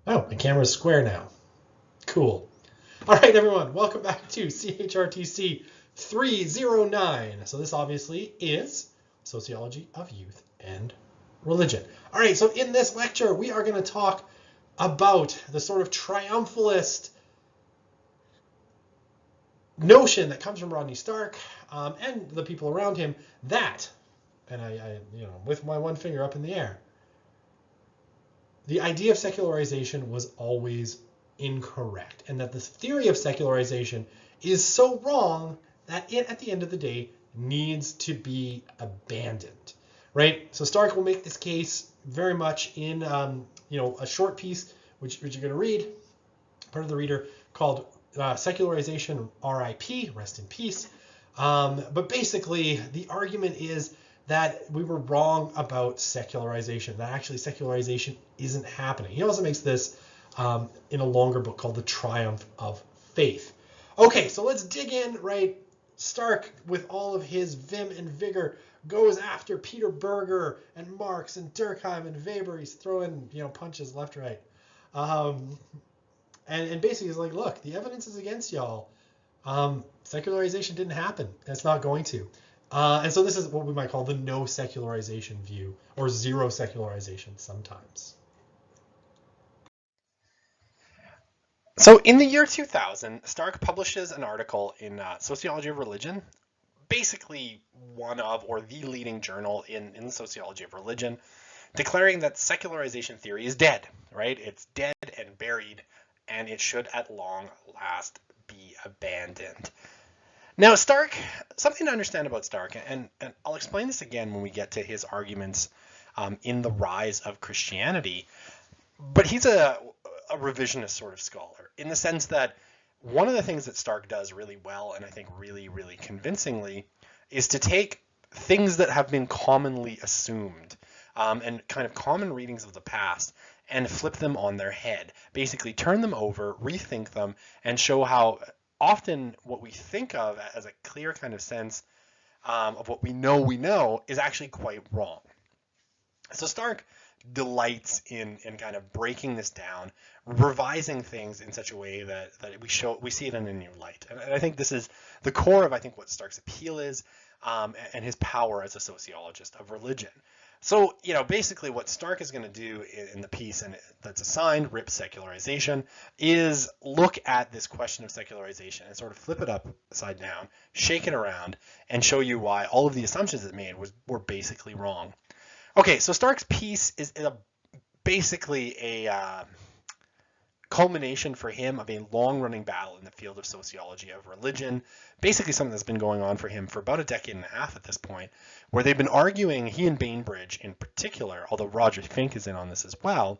Oh, the camera's square now. Cool. All right, everyone, welcome back to CHRTC 309. So this obviously is Sociology of Youth and Religion. All right, so in this lecture, we are going to talk about the sort of triumphalist notion that comes from Rodney Stark and the people around him that, and I with my one finger up in the air, the idea of secularization was always incorrect, and that the theory of secularization is so wrong that it, at the end of the day, needs to be abandoned. Right? So Stark will make this case very much in a short piece, which you're going to read, part of the reader, called Secularization RIP, rest in peace. But basically, the argument is that we were wrong about secularization, that actually secularization isn't happening. He also makes this in a longer book called The Triumph of Faith. Okay, so let's dig in, right? Stark, with all of his vim and vigor, goes after Peter Berger and Marx and Durkheim and Weber. He's throwing, punches left, right. And basically he's like, look, the evidence is against y'all. Secularization didn't happen. It's not going to. And so this is what we might call the no secularization view, or zero secularization sometimes. So in the year 2000, Stark publishes an article in Sociology of Religion, basically one of, or the leading journal in the sociology of religion, declaring that secularization theory is dead, right? It's dead and buried, and it should at long last be abandoned. Now, Stark, something to understand about Stark, and I'll explain this again when we get to his arguments in The Rise of Christianity, but he's a revisionist sort of scholar in the sense that one of the things that Stark does really well, and I think really, really convincingly, is to take things that have been commonly assumed and kind of common readings of the past and flip them on their head. Basically, turn them over, rethink them, and show how often what we think of as a clear kind of sense of what we know is actually quite wrong. So Stark delights in kind of breaking this down, revising things in such a way that we see it in a new light. And I think this is the core of, I think, what Stark's appeal is, and his power as a sociologist of religion. So, basically what Stark is going to do in the piece, and that's assigned RIP Secularization, is look at this question of secularization and sort of flip it upside down, shake it around, and show you why all of the assumptions it made were basically wrong. Okay, so Stark's piece is basically a culmination for him of a long-running battle in the field of sociology of religion, basically something that's been going on for him for about a decade and a half at this point, where they've been arguing, he and Bainbridge in particular, although Roger Fink is in on this as well,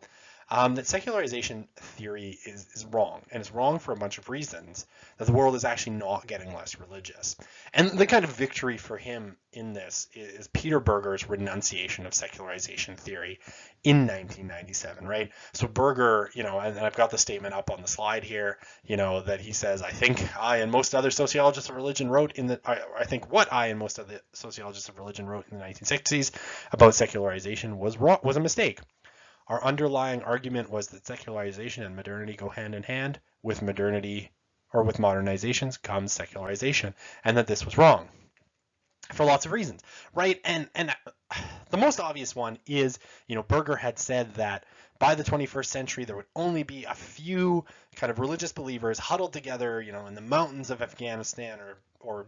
that secularization theory is wrong, and it's wrong for a bunch of reasons, that the world is actually not getting less religious. And the kind of victory for him in this is Peter Berger's renunciation of secularization theory in 1997, right? So Berger, and I've got the statement up on the slide here, that he says, I think I and most other sociologists of religion wrote in the, I think what I and most other sociologists of religion wrote in the 1960s about secularization was a mistake. Our underlying argument was that secularization and modernity go hand in hand. With modernity, or with modernizations, comes secularization, and that this was wrong for lots of reasons, right? And the most obvious one is, Berger had said that by the 21st century there would only be a few kind of religious believers huddled together, in the mountains of Afghanistan or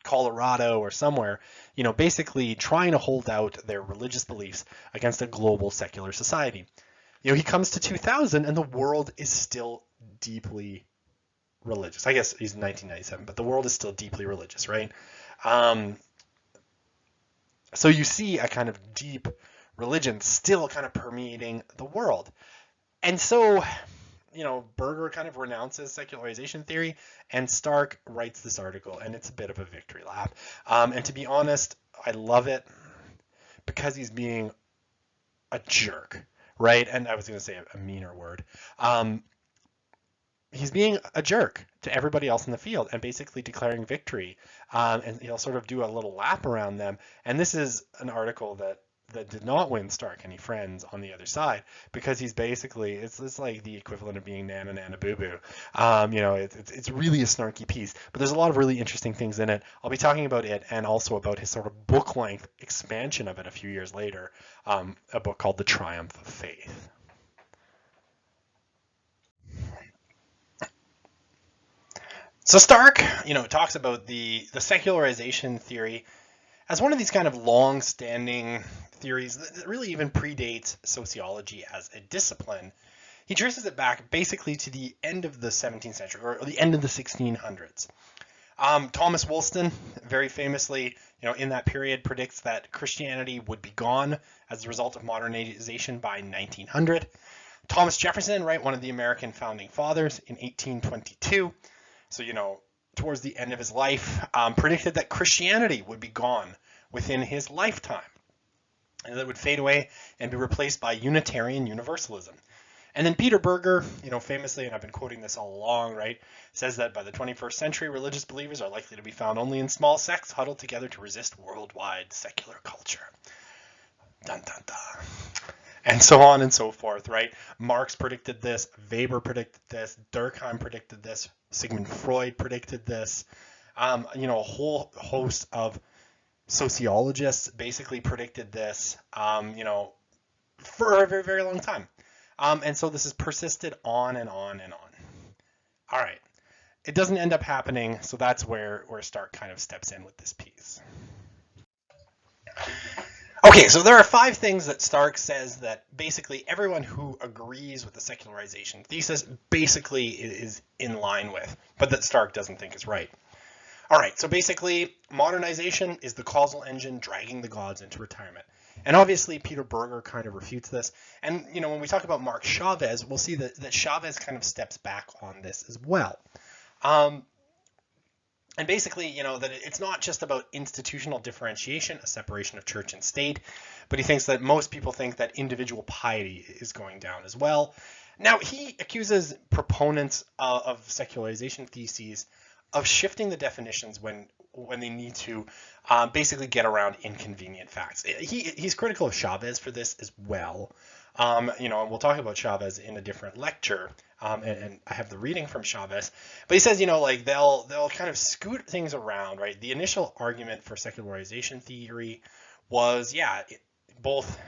Colorado or somewhere, basically trying to hold out their religious beliefs against a global secular society. He comes to 2000 and the world is still deeply religious. I guess he's 1997, but the world is still deeply religious, right? So you see a kind of deep religion still kind of permeating the world. And so, Berger kind of renounces secularization theory, and Stark writes this article, and it's a bit of a victory lap. And to be honest, I love it because he's being a jerk, right? And I was going to say a meaner word. He's being a jerk to everybody else in the field and basically declaring victory. And he'll sort of do a little lap around them. And this is an article that that did not win Stark any friends on the other side, because he's basically, it's like the equivalent of being Nana Nana Boo Boo. It's really a snarky piece, but there's a lot of really interesting things in it. I'll be talking about it and also about his sort of book length expansion of it a few years later, a book called The Triumph of Faith. So Stark, talks about the secularization theory as one of these kind of long-standing theories that really even predates sociology as a discipline. He traces it back basically to the end of the 17th century, or the end of the 1600s. Thomas Woolston, very famously, in that period, predicts that Christianity would be gone as a result of modernization by 1900. Thomas Jefferson, right, one of the American founding fathers, in 1822, so towards the end of his life, predicted that Christianity would be gone within his lifetime, and that it would fade away and be replaced by Unitarian Universalism. And then Peter Berger, famously, and I've been quoting this all along, right, says that by the 21st century, religious believers are likely to be found only in small sects huddled together to resist worldwide secular culture. Dun, dun, dun. And so on and so forth, right? Marx predicted this, Weber predicted this, Durkheim predicted this, Sigmund Freud predicted this. A whole host of sociologists basically predicted this, for a very, very long time. And so this has persisted on and on and on. All right. It doesn't end up happening, so that's where Stark kind of steps in with this piece. Okay, so there are 5 things that Stark says that basically everyone who agrees with the secularization thesis basically is in line with, but that Stark doesn't think is right. All right, so basically modernization is the causal engine dragging the gods into retirement. And obviously Peter Berger kind of refutes this. And, when we talk about Marc Chavez, we'll see that Chavez kind of steps back on this as well. And basically, that it's not just about institutional differentiation, a separation of church and state, but he thinks that most people think that individual piety is going down as well. Now, he accuses proponents of secularization theses of shifting the definitions when they need to basically get around inconvenient facts. He's critical of Chavez for this as well. And we'll talk about Chavez in a different lecture. And I have the reading from Chavez, but he says, they'll kind of scoot things around, right? The initial argument for secularization theory was, both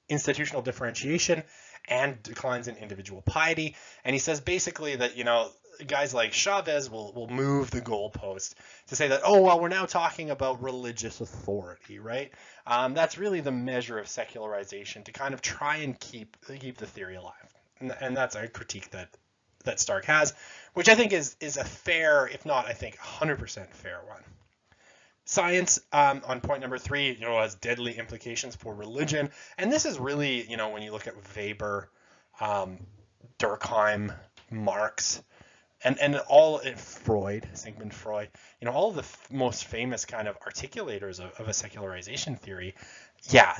institutional differentiation and declines in individual piety. And he says basically that, guys like Chavez will move the goalpost to say that, we're now talking about religious authority, right? That's really the measure of secularization, to kind of try and keep the theory alive. And that's a critique that Stark has, which I think is a fair, if not, I think 100% fair one. Science, on point number 3, has deadly implications for religion. And this is really, when you look at Weber, Durkheim, Marx, and all Freud, Sigmund Freud, all of the most famous kind of articulators of a secularization theory,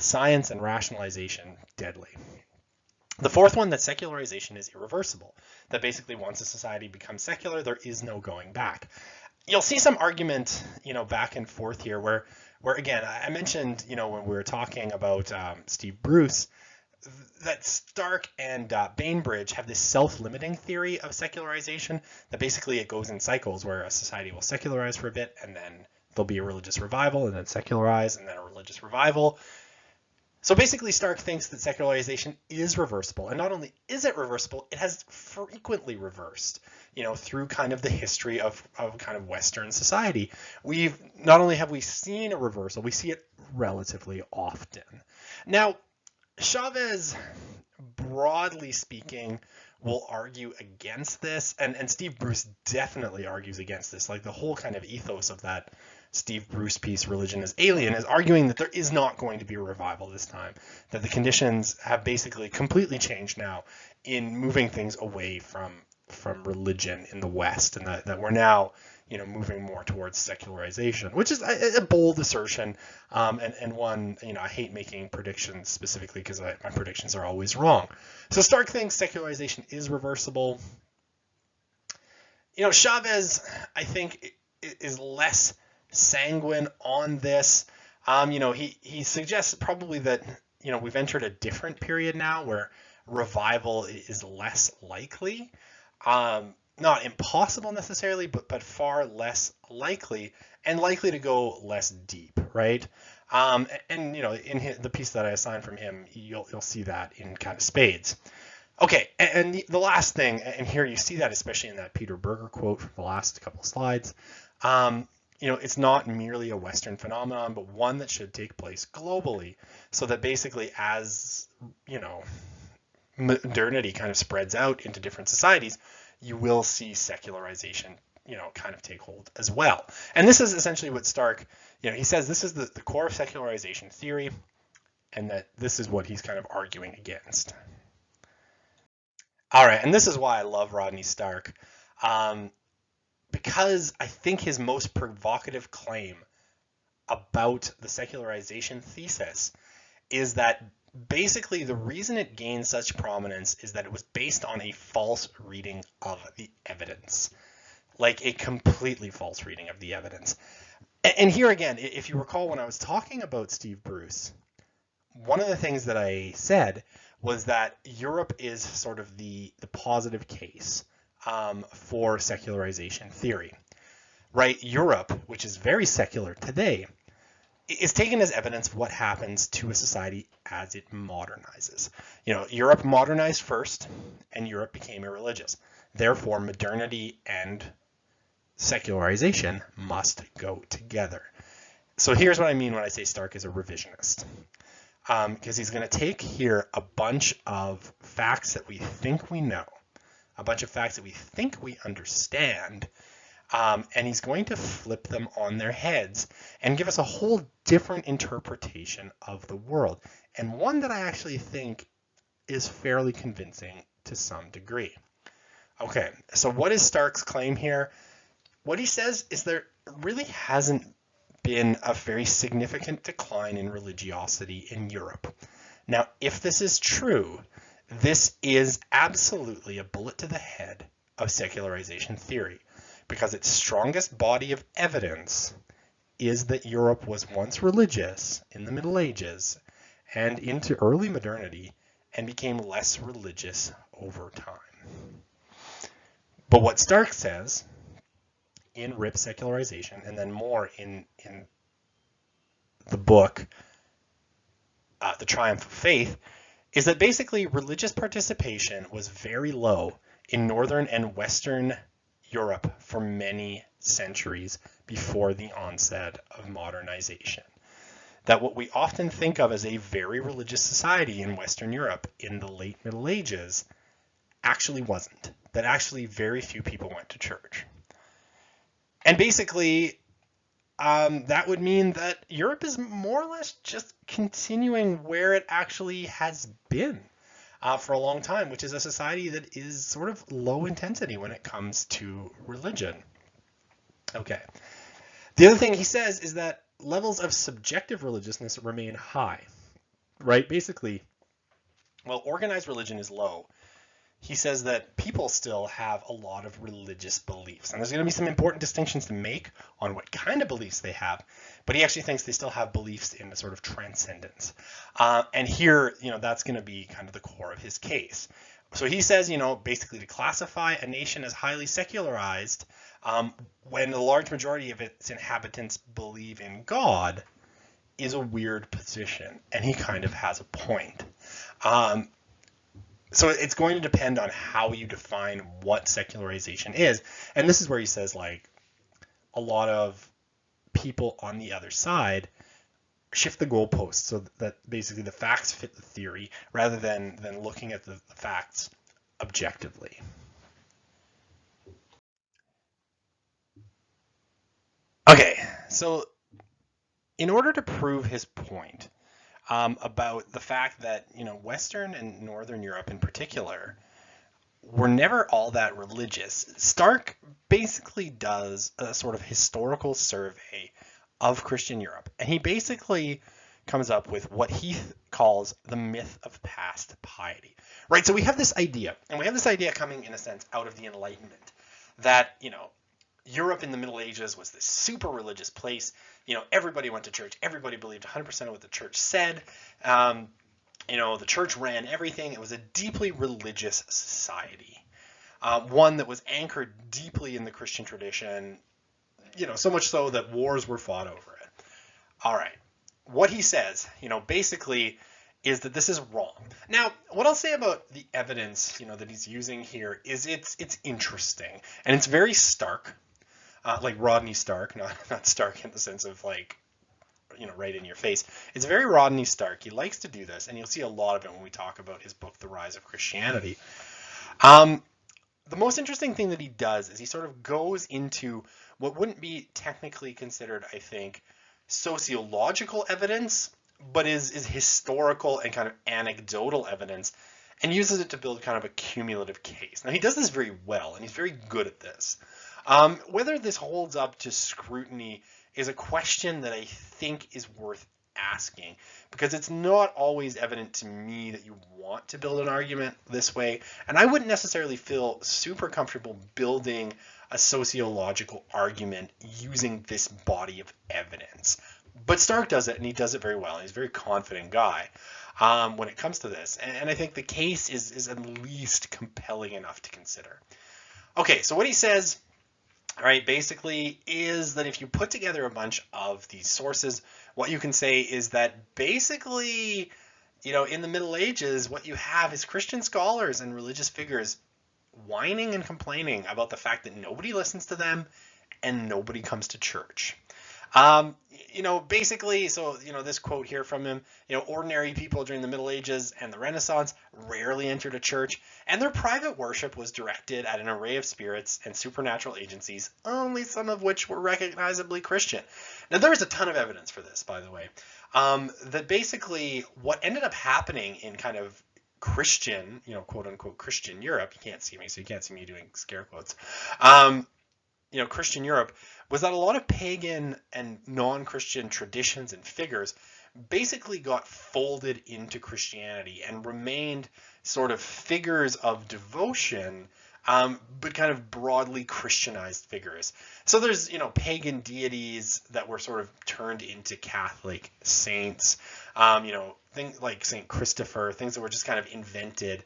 science and rationalization, deadly. The 4th one, that secularization is irreversible, that basically once a society becomes secular, there is no going back. You'll see some argument, back and forth here where again, I mentioned, when we were talking about Steve Bruce, that Stark and Bainbridge have this self-limiting theory of secularization, that basically it goes in cycles where a society will secularize for a bit, and then there'll be a religious revival, and then secularize, and then a religious revival. So basically, Stark thinks that secularization is reversible, and not only is it reversible, it has frequently reversed, through kind of the history of kind of Western society. Not only have we seen a reversal, we see it relatively often. Now, Chavez, broadly speaking, will argue against this, and Steve Bruce definitely argues against this. Like, the whole kind of ethos of that Steve Bruce piece, Religion is Alien, is arguing that there is not going to be a revival this time, that the conditions have basically completely changed now in moving things away from religion in the West, and that we're now moving more towards secularization, which is a bold assertion, and one, I hate making predictions specifically because my predictions are always wrong. So Stark thinks secularization is reversible. Chavez, I think, is less sanguine on this. He suggests probably that we've entered a different period now where revival is less likely. Not impossible necessarily, but far less likely, and likely to go less deep, right? And in the piece that I assigned from him, you'll see that in kind of spades. Okay, and the last thing, and here you see that especially in that Peter Berger quote from the last couple of slides. It's not merely a Western phenomenon, but one that should take place globally, so that basically as modernity kind of spreads out into different societies, you will see secularization, kind of take hold as well. And this is essentially what Stark, he says this is the core of secularization theory, and that this is what he's kind of arguing against. All right, and this is why I love Rodney Stark, because I think his most provocative claim about the secularization thesis is that basically the reason it gained such prominence is that it was based on a false reading of the evidence, like a completely false reading of the evidence. And here again, if you recall when I was talking about Steve Bruce, one of the things that I said was that Europe is sort of the positive case for secularization theory, right? Europe, which is very secular today, is taken as evidence of what happens to a society as it modernizes. Europe modernized first, and Europe became irreligious. Therefore, modernity and secularization must go together. So here's what I mean when I say Stark is a revisionist. Because he's going to take here a bunch of facts that we think we know, a bunch of facts that we think we understand, and he's going to flip them on their heads and give us a whole different interpretation of the world, and one that I actually think is fairly convincing to some degree. Okay, so what is Stark's claim here? What he says is there really hasn't been a very significant decline in religiosity in Europe. Now, if this is true, this is absolutely a bullet to the head of secularization theory, because its strongest body of evidence is that Europe was once religious in the Middle Ages and into early modernity and became less religious over time. But what Stark says in RIP Secularization, and then more in the book, The Triumph of Faith, is that basically religious participation was very low in Northern and Western Europe for many centuries before the onset of modernization. That what we often think of as a very religious society in Western Europe in the late Middle Ages actually wasn't. That actually very few people went to church. And basically, that would mean that Europe is more or less just continuing where it actually has been for a long time, which is a society that is sort of low intensity when it comes to religion. Okay. The other thing he says is that levels of subjective religiousness remain high, right? Basically, while organized religion is low, he says that people still have a lot of religious beliefs. And there's going to be some important distinctions to make on what kind of beliefs they have. But he actually thinks they still have beliefs in a sort of transcendence. And here, that's going to be kind of the core of his case. So he says, basically to classify a nation as highly secularized when the large majority of its inhabitants believe in God is a weird position. And he kind of has a point. So it's going to depend on how you define what secularization is. And this is where he says, a lot of people on the other side shift the goalposts so that basically the facts fit the theory rather than looking at the facts objectively. Okay, so in order to prove his point, about the fact that Western and Northern Europe in particular were never all that religious, Stark basically does a sort of historical survey of Christian Europe, and he basically comes up with what he calls the myth of past piety. Right? So we have this idea, and we have this idea coming in a sense out of the Enlightenment, that Europe in the Middle Ages was this super religious place. Everybody went to church. Everybody believed 100% of what the church said. The church ran everything. It was a deeply religious society, one that was anchored deeply in the Christian tradition, so much so that wars were fought over it. All right. What he says, basically is that this is wrong. Now, what I'll say about the evidence, that he's using here is it's interesting, and it's very stark, like Rodney Stark, not Stark in the sense of like, right in your face. It's very Rodney Stark. He likes to do this, and you'll see a lot of it when we talk about his book, The Rise of Christianity. The most interesting thing that he does is he sort of goes into what wouldn't be technically considered, I think, sociological evidence, but is historical and kind of anecdotal evidence, and uses it to build kind of a cumulative case. Now, he does this very well, and he's very good at this. Whether this holds up to scrutiny is a question that I think is worth asking, because it's not always evident to me that you want to build an argument this way, and I wouldn't necessarily feel super comfortable building a sociological argument using this body of evidence. But Stark does it, and he does it very well, and he's a very confident guy when it comes to this, and I think the case is at least compelling enough to consider. Okay, so what he says, all right, basically is that if you put together a bunch of these sources, what you can say is that basically, in the Middle Ages, what you have is Christian scholars and religious figures whining and complaining about the fact that nobody listens to them and nobody comes to church. Basically, so, this quote here from him, ordinary people during the Middle Ages and the Renaissance rarely entered a church, and their private worship was directed at an array of spirits and supernatural agencies, only some of which were recognizably Christian. Now, there is a ton of evidence for this, by the way, that basically what ended up happening in kind of Christian, quote unquote Christian Europe, you can't see me, so you can't see me doing scare quotes, Christian Europe, was that a lot of pagan and non-Christian traditions and figures basically got folded into Christianity and remained sort of figures of devotion, but kind of broadly Christianized figures. So there's, pagan deities that were sort of turned into Catholic saints, things like St. Christopher, things that were just kind of invented,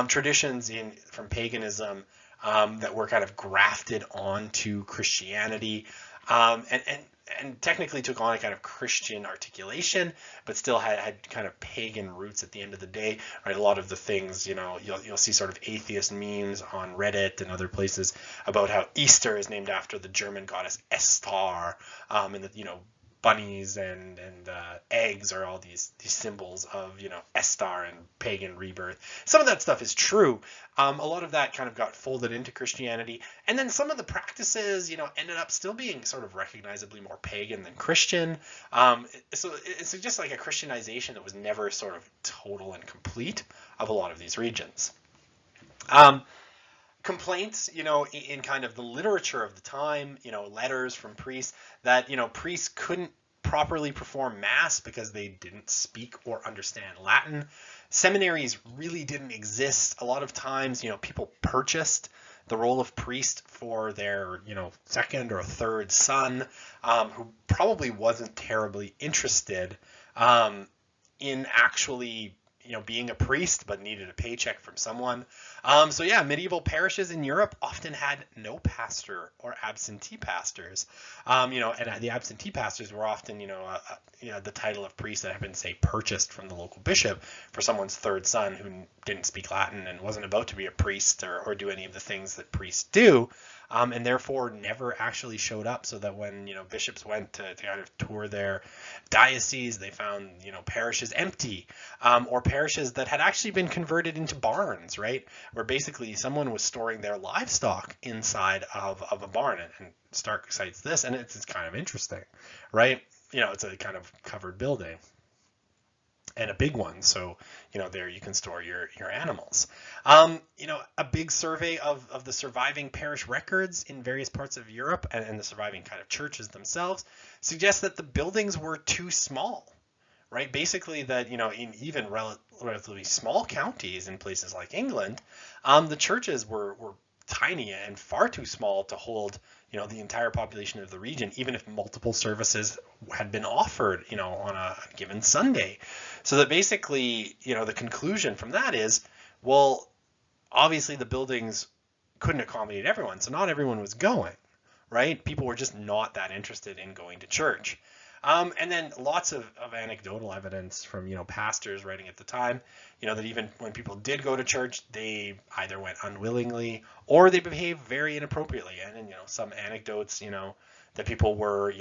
traditions from paganism that were kind of grafted onto Christianity, and technically took on a kind of Christian articulation, but still had kind of pagan roots at the end of the day, right? A lot of the things, you'll see sort of atheist memes on Reddit and other places about how Easter is named after the German goddess Estar, and that, bunnies and eggs are all these symbols of, Estar and pagan rebirth. Some of that stuff is true. A lot of that kind of got folded into Christianity. And then some of the practices, ended up still being sort of recognizably more pagan than Christian. So it's just like a Christianization that was never sort of total and complete of a lot of these regions. Complaints, in kind of the literature of the time, letters from priests that, priests couldn't properly perform mass because they didn't speak or understand Latin. Seminaries really didn't exist. A lot of times, people purchased the role of priest for their, second or third son, who probably wasn't terribly interested in actually being a priest, but needed a paycheck from someone. So yeah, medieval parishes in Europe often had no pastor or absentee pastors. And the absentee pastors were often, the title of priest that had been, say, purchased from the local bishop for someone's third son who didn't speak Latin and wasn't about to be a priest or do any of the things that priests do. And therefore never actually showed up, so that when, bishops went to kind of tour their diocese, they found, parishes empty, or parishes that had actually been converted into barns, right? Where basically someone was storing their livestock inside of a barn. And Stark cites this, and it's kind of interesting, right? It's a kind of covered building. And a big one, so there you can store your animals. A big survey of the surviving parish records in various parts of Europe and the surviving kind of churches themselves suggests that the buildings were too small, right? Basically that, in even relatively small counties in places like England, the churches were tiny and far too small to hold, the entire population of the region, even if multiple services had been offered, on a given Sunday. So that basically, the conclusion from that is, well, obviously the buildings couldn't accommodate everyone, so not everyone was going, right? People were just not that interested in going to church. And then lots of anecdotal evidence from, pastors writing at the time, that even when people did go to church, they either went unwillingly or they behaved very inappropriately. And then, some anecdotes, that people were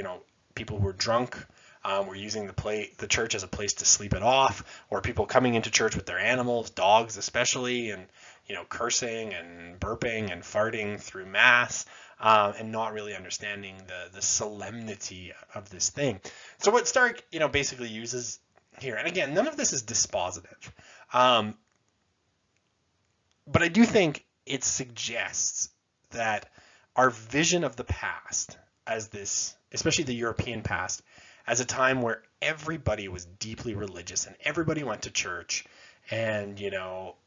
drunk, were using the church as a place to sleep it off, or people coming into church with their animals, dogs especially, and, cursing and burping and farting through mass. And not really understanding the solemnity of this thing. So what Stark, basically uses here, and again, none of this is dispositive, but I do think it suggests that our vision of the past as this, especially the European past, as a time where everybody was deeply religious and everybody went to church, and,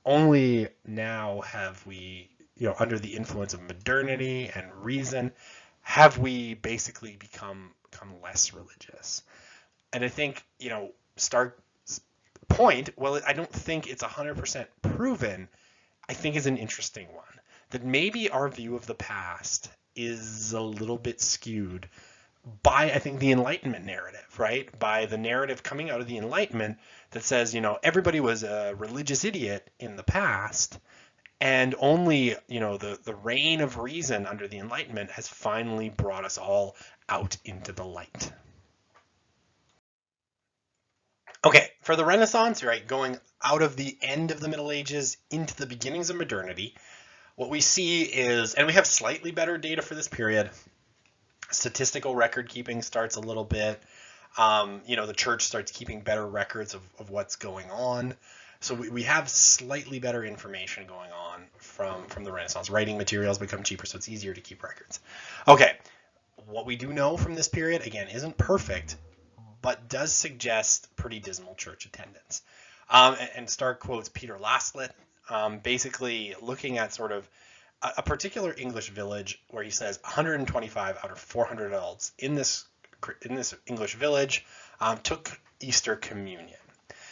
only now have we, under the influence of modernity and reason, have we basically become less religious. And I think, Stark's point, well, I don't think it's 100% proven, I think is an interesting one, that maybe our view of the past is a little bit skewed by, I think, the Enlightenment narrative, right? By the narrative coming out of the Enlightenment that says, everybody was a religious idiot in the past, and only, the reign of reason under the Enlightenment has finally brought us all out into the light. Okay, for the Renaissance, right, going out of the end of the Middle Ages into the beginnings of modernity, what we see is, and we have slightly better data for this period, statistical record keeping starts a little bit. The church starts keeping better records of what's going on. So we have slightly better information going on from the Renaissance. Writing materials become cheaper, so it's easier to keep records. Okay, what we do know from this period, again, isn't perfect, but does suggest pretty dismal church attendance. And Stark quotes Peter Laslet, basically looking at sort of a particular English village where he says 125 out of 400 adults in this English village took Easter communion.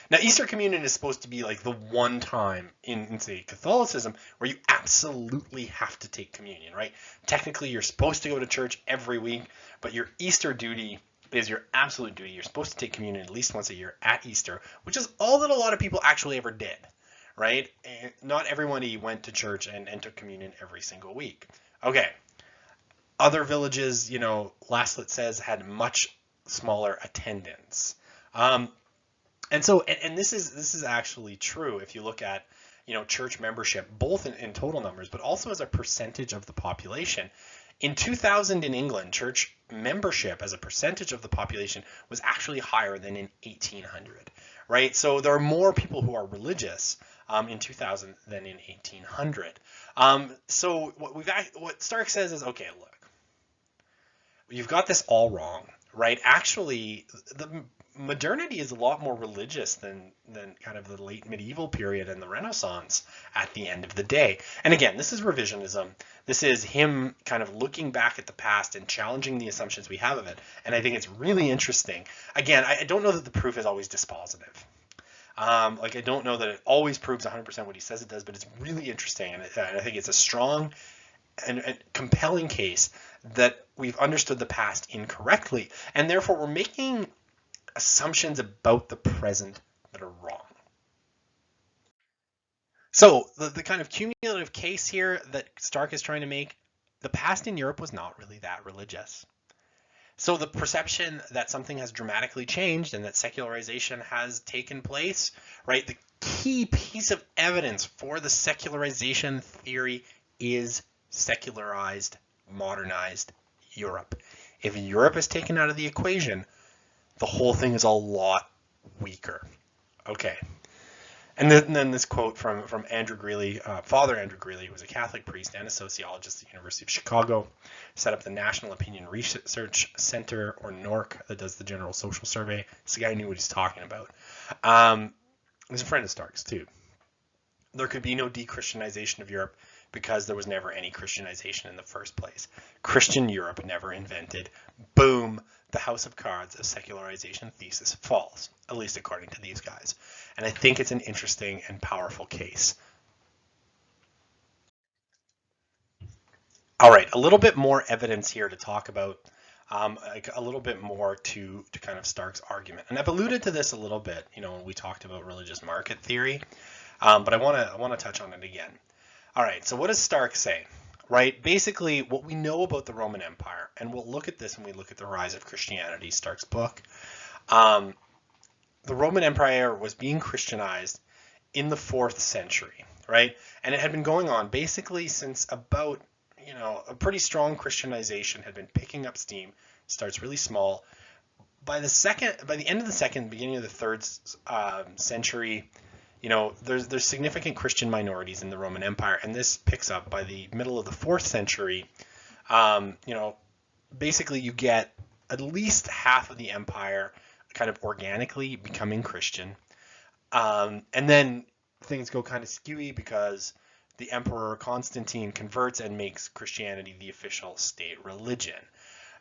Now, Easter communion is supposed to be like the one time in say, Catholicism where you absolutely have to take communion, right? Technically, you're supposed to go to church every week, but your Easter duty is your absolute duty. You're supposed to take communion at least once a year at Easter, which is all that a lot of people actually ever did, right? And not everybody went to church and took communion every single week. Okay. Other villages, Laslet says, had much smaller attendance. And this is actually true if you look at, church membership, both in total numbers, but also as a percentage of the population. In 2000 in England, church membership as a percentage of the population was actually higher than in 1800, right? So there are more people who are religious in 2000 than in 1800. So what Stark says is, okay, look, you've got this all wrong, right? Actually, the modernity is a lot more religious than kind of the late medieval period and the Renaissance at the end of the day. And again, this is revisionism. This is him kind of looking back at the past and challenging the assumptions we have of it. And I think it's really interesting. Again, I don't know that the proof is always dispositive. I don't know that it always proves 100% what he says it does, but it's really interesting. And I think it's a strong and compelling case that we've understood the past incorrectly. And therefore, we're making assumptions about the present that are wrong. So the kind of cumulative case here that Stark is trying to make, the past in Europe was not really that religious. So the perception that something has dramatically changed and that secularization has taken place, right? The key piece of evidence for the secularization theory is secularized, modernized Europe. If Europe is taken out of the equation, the whole thing is a lot weaker. Okay. And then this quote from Andrew Greeley, Father Andrew Greeley, who was a Catholic priest and a sociologist at the University of Chicago, set up the National Opinion Research Center, or NORC, that does the General Social Survey. This guy knew what he's talking about. He's a friend of Stark's too. there could be no de-Christianization of Europe because there was never any Christianization in the first place. Christian Europe never invented. Boom, the house of cards of secularization thesis falls, at least according to these guys. And I think it's an interesting and powerful case. All right, a little bit more evidence here to talk about, like a little bit more to kind of Stark's argument. And I've alluded to this a little bit, when we talked about religious market theory, but I want to touch on it again. All right, so what does Stark say? Right, basically what we know about the Roman Empire, and we'll look at this when we look at the rise of Christianity, Stark's book. The Roman Empire was being Christianized in the 4th century, right? And it had been going on basically since about, a pretty strong Christianization had been picking up steam. Starts really small. By the end of the 2nd, beginning of the 3rd century, there's significant Christian minorities in the Roman Empire, and this picks up by the middle of the 4th century. Basically you get at least half of the empire kind of organically becoming Christian. And then things go kind of skewy because the Emperor Constantine converts and makes Christianity the official state religion.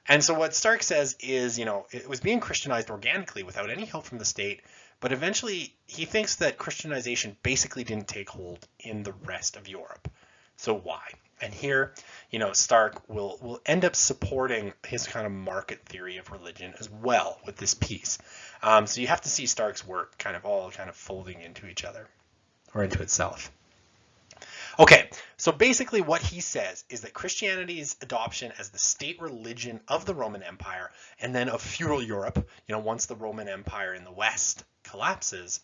And so what Stark says is, it was being Christianized organically without any help from the state, but eventually he thinks that Christianization basically didn't take hold in the rest of Europe. So why? And here, Stark will end up supporting his kind of market theory of religion as well with this piece. So you have to see Stark's work kind of folding into each other or into itself. Okay, so basically what he says is that Christianity's adoption as the state religion of the Roman Empire and then of feudal Europe, once the Roman Empire in the West collapses,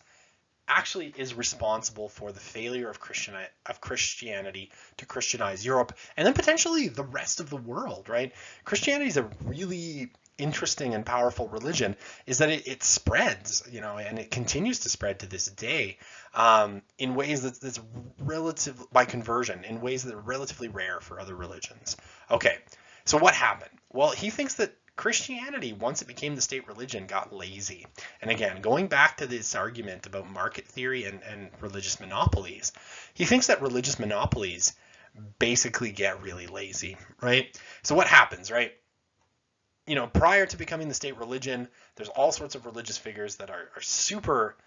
actually is responsible for the failure of Christianity to Christianize Europe and then potentially the rest of the world, right? Christianity is a really interesting and powerful religion, is that it spreads, and it continues to spread to this day in ways that's relative by conversion, in ways that are relatively rare for other religions. Okay, so what happened? Well, he thinks that Christianity, once it became the state religion, got lazy. And again, going back to this argument about market theory and religious monopolies, he thinks that religious monopolies basically get really lazy, right? So what happens, right? Prior to becoming the state religion, there's all sorts of religious figures that are super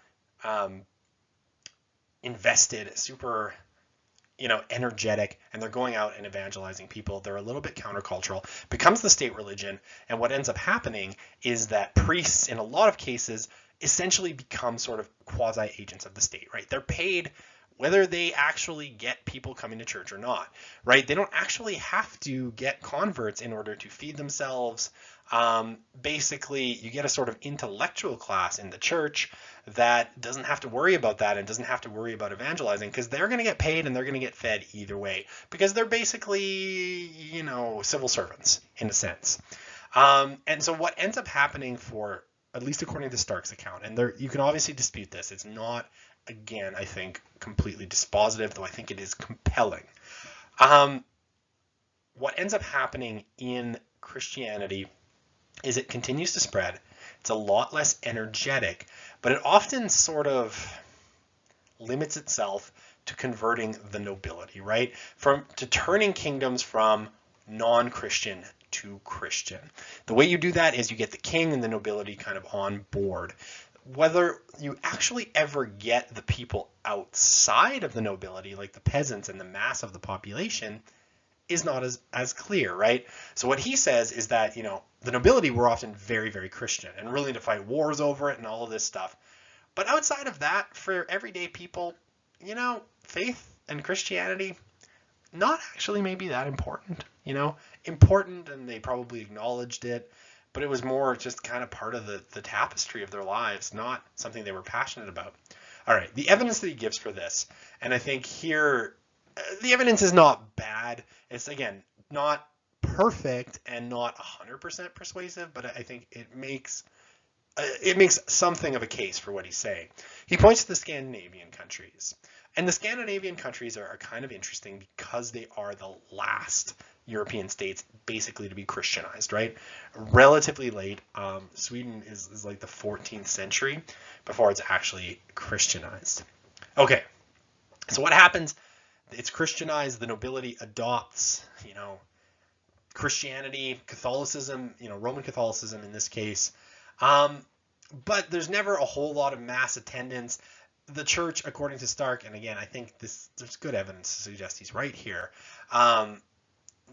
invested, super, energetic, and they're going out and evangelizing people. They're a little bit countercultural, becomes the state religion. And what ends up happening is that priests, in a lot of cases, essentially become sort of quasi-agents of the state, right? They're paid whether they actually get people coming to church or not, right? They don't actually have to get converts in order to feed themselves. Basically, you get a sort of intellectual class in the church that doesn't have to worry about that and doesn't have to worry about evangelizing because they're going to get paid and they're going to get fed either way because they're basically, civil servants in a sense. And so what ends up happening for, at least according to Stark's account, and you can obviously dispute this, it's not, again, I think, completely dispositive, though I think it is compelling. What ends up happening in Christianity is it continues to spread. It's a lot less energetic, but it often sort of limits itself to converting the nobility, right? To turning kingdoms from non-Christian to Christian. The way you do that is you get the king and the nobility kind of on board. Whether you actually ever get the people outside of the nobility, like the peasants and the mass of the population, is not as clear, right? So what he says is that, the nobility were often very, very Christian and willing to fight wars over it and all of this stuff. But outside of that, for everyday people, faith and Christianity, not actually maybe that important, important, and they probably acknowledged it, but it was more just kind of part of the tapestry of their lives, not something they were passionate about. All right, the evidence that he gives for this, and I think here, the evidence is not bad. It's, again, not perfect and not 100% persuasive, but I think it makes something of a case for what he's saying. He points to the Scandinavian countries. And the Scandinavian countries are kind of interesting because they are the last European states basically to be Christianized, right? Relatively late. Sweden is like the 14th century before it's actually Christianized. Okay, So what happens? It's Christianized. The nobility adopts, Christianity, Catholicism, Roman Catholicism in this case. But there's never a whole lot of mass attendance. The church, according to Stark, and again, I think there's good evidence to suggest he's right here,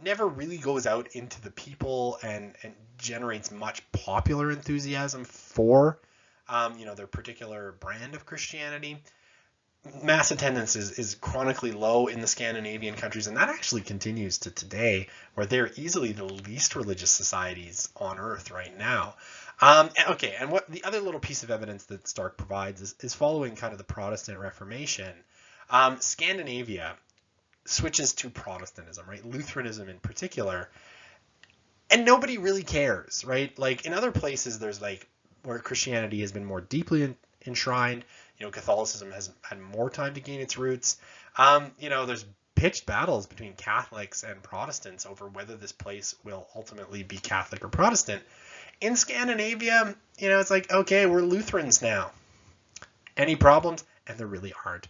never really goes out into the people and generates much popular enthusiasm for, their particular brand of Christianity. Mass attendance is chronically low in the Scandinavian countries, and that actually continues to today, where they're easily the least religious societies on earth right now. And what the other little piece of evidence that Stark provides is following kind of the Protestant Reformation, Scandinavia switches to Protestantism, right? Lutheranism in particular, and nobody really cares, right? Like in other places, there's like where Christianity has been more deeply enshrined. Catholicism has had more time to gain its roots. There's pitched battles between Catholics and Protestants over whether this place will ultimately be Catholic or Protestant. In Scandinavia, it's like, okay, we're Lutherans now. Any problems? And there really aren't.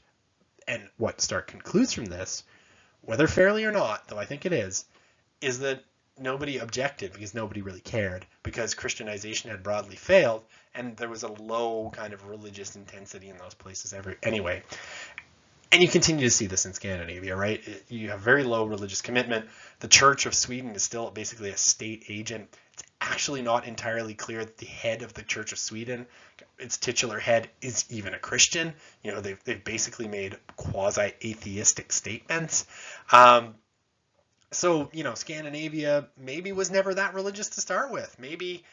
And what Stark concludes from this, whether fairly or not, though I think it is that nobody objected because nobody really cared, because Christianization had broadly failed and there was a low kind of religious intensity in those places anyway. And you continue to see this in Scandinavia, right? You have very low religious commitment. The Church of Sweden is still basically a state agent. It's actually not entirely clear that the head of the Church of Sweden, its titular head, is even a Christian. They've basically made quasi-atheistic statements. So, Scandinavia maybe was never that religious to start with. Maybe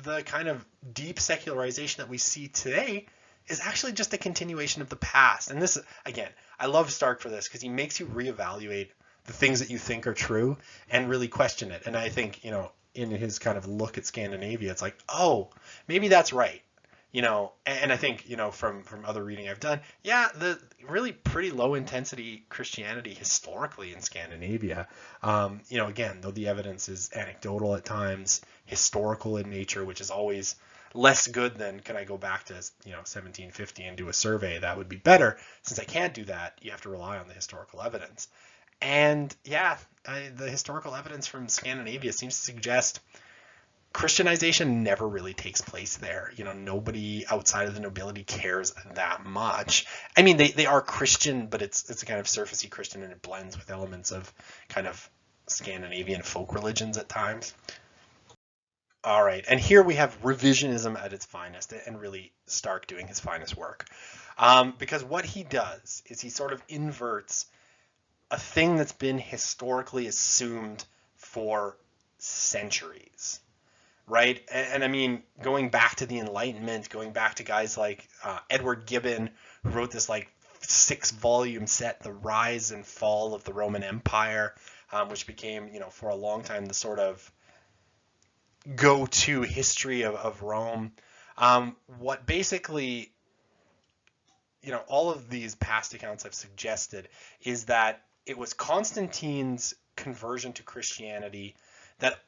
the kind of deep secularization that we see today is actually just a continuation of the past. And this, again, I love Stark for this because he makes you reevaluate the things that you think are true and really question it. And I think, in his kind of look at Scandinavia, it's like, oh, maybe that's right. And I think, from other reading I've done, the really pretty low intensity Christianity historically in Scandinavia, again, though the evidence is anecdotal at times, historical in nature, which is always less good than, can I go back to, 1750 and do a survey? That would be better. Since I can't do that, you have to rely on the historical evidence. And the historical evidence from Scandinavia seems to suggest Christianization never really takes place there. Nobody outside of the nobility cares that much. I mean, they are Christian, but it's a kind of surfacey Christian, and it blends with elements of kind of Scandinavian folk religions at times. All right, and here we have revisionism at its finest, and really Stark doing his finest work. Because what he does is he sort of inverts a thing that's been historically assumed for centuries. Right? And I mean, going back to the Enlightenment, going back to guys like Edward Gibbon, who wrote this like 6-volume set, The Rise and Fall of the Roman Empire, which became, for a long time the sort of go-to history of Rome. What basically, all of these past accounts have suggested is that it was Constantine's conversion to Christianity that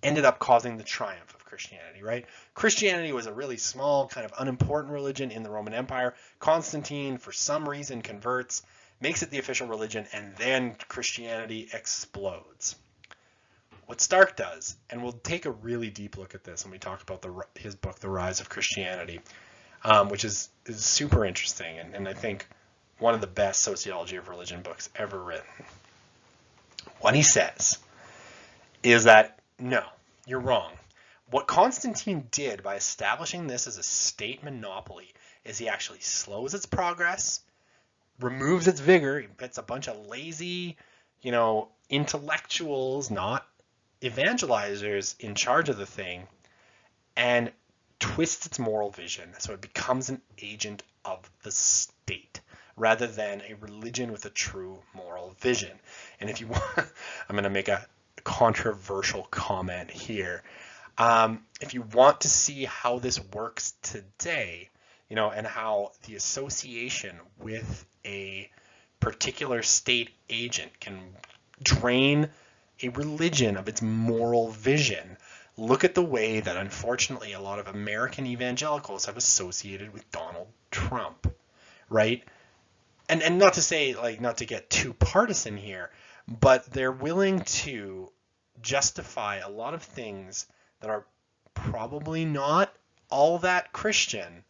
ended up causing the triumph of Christianity, right? Christianity was a really small, kind of unimportant religion in the Roman Empire. Constantine, for some reason, converts, makes it the official religion, and then Christianity explodes. What Stark does, and we'll take a really deep look at this when we talk about his book, The Rise of Christianity, which is super interesting, and I think one of the best sociology of religion books ever written. What he says is that no, you're wrong. What Constantine did by establishing this as a state monopoly is he actually slows its progress, removes its vigor. It's a bunch of lazy, intellectuals, not evangelizers, in charge of the thing, and twists its moral vision so it becomes an agent of the state rather than a religion with a true moral vision. And if you want, I'm going to make a controversial comment here. If you want to see how this works today, and how the association with a particular state agent can drain a religion of its moral vision, look at the way that unfortunately a lot of American evangelicals have associated with Donald Trump, right? and not to say, like, not to get too partisan here, but they're willing to justify a lot of things that are probably not all that Christian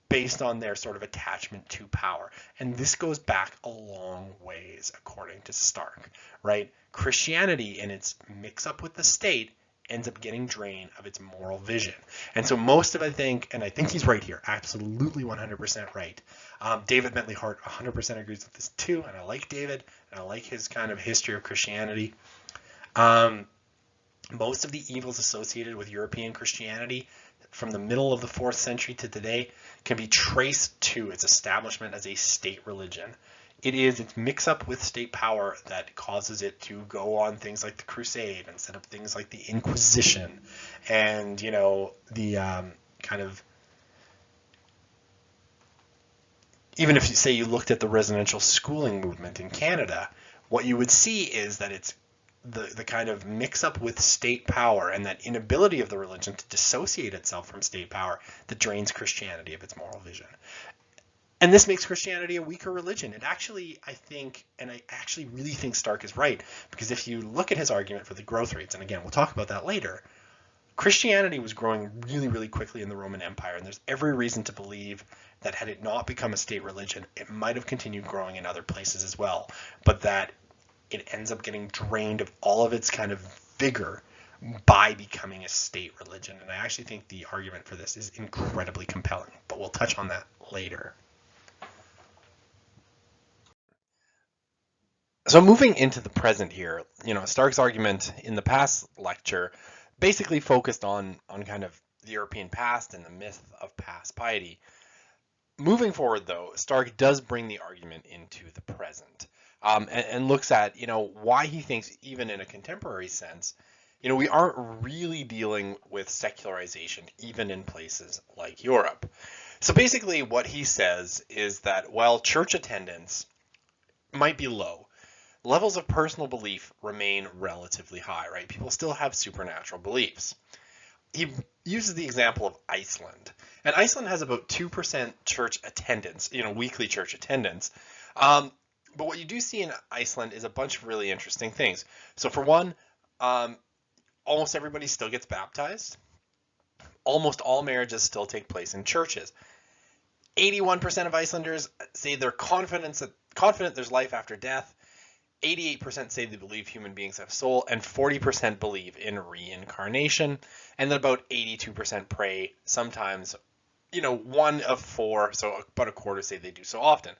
based on their sort of attachment to power. And this goes back a long ways, according to Stark, right? Christianity, in its mix up with the state, ends up getting drained of its moral vision. And so most of, I think he's right here, absolutely 100% right. David Bentley Hart 100% agrees with this too, and I like David, and I like his kind of history of Christianity. Most of the evils associated with European Christianity from the middle of the 4th century to today can be traced to its establishment as a state religion. It is its mix-up with state power that causes it to go on things like the Crusade and set up things like the Inquisition and, the kind of, even if you say you looked at the residential schooling movement in Canada, what you would see is that it's the kind of mix-up with state power and that inability of the religion to dissociate itself from state power that drains Christianity of its moral vision. And this makes Christianity a weaker religion. It actually, I actually really think Stark is right, because if you look at his argument for the growth rates, and again, we'll talk about that later, Christianity was growing really, really quickly in the Roman Empire, and there's every reason to believe that had it not become a state religion, it might have continued growing in other places as well, but that it ends up getting drained of all of its kind of vigor by becoming a state religion. And I actually think the argument for this is incredibly compelling, but we'll touch on that later. So moving into the present here, Stark's argument in the past lecture basically focused on kind of the European past and the myth of past piety. Moving forward, though, Stark does bring the argument into the present, and looks at, why he thinks, even in a contemporary sense, we aren't really dealing with secularization, even in places like Europe. So basically what he says is that while church attendance might be low, levels of personal belief remain relatively high, right? People still have supernatural beliefs. He uses the example of Iceland. And Iceland has about 2% church attendance, weekly church attendance. But what you do see in Iceland is a bunch of really interesting things. So for one, almost everybody still gets baptized. Almost all marriages still take place in churches. 81% of Icelanders say they're confident there's life after death. 88% say they believe human beings have soul, and 40% believe in reincarnation, and then about 82% pray sometimes, 1 of 4, so about a quarter say they do so often.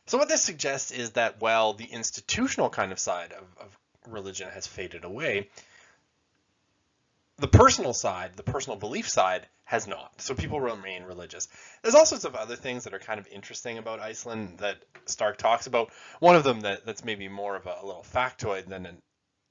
So what this suggests is that while the institutional kind of side of religion has faded away, the personal side, the personal belief side, has not. So people remain religious. There's all sorts of other things that are kind of interesting about Iceland that Stark talks about. One of them that's maybe more of a little factoid than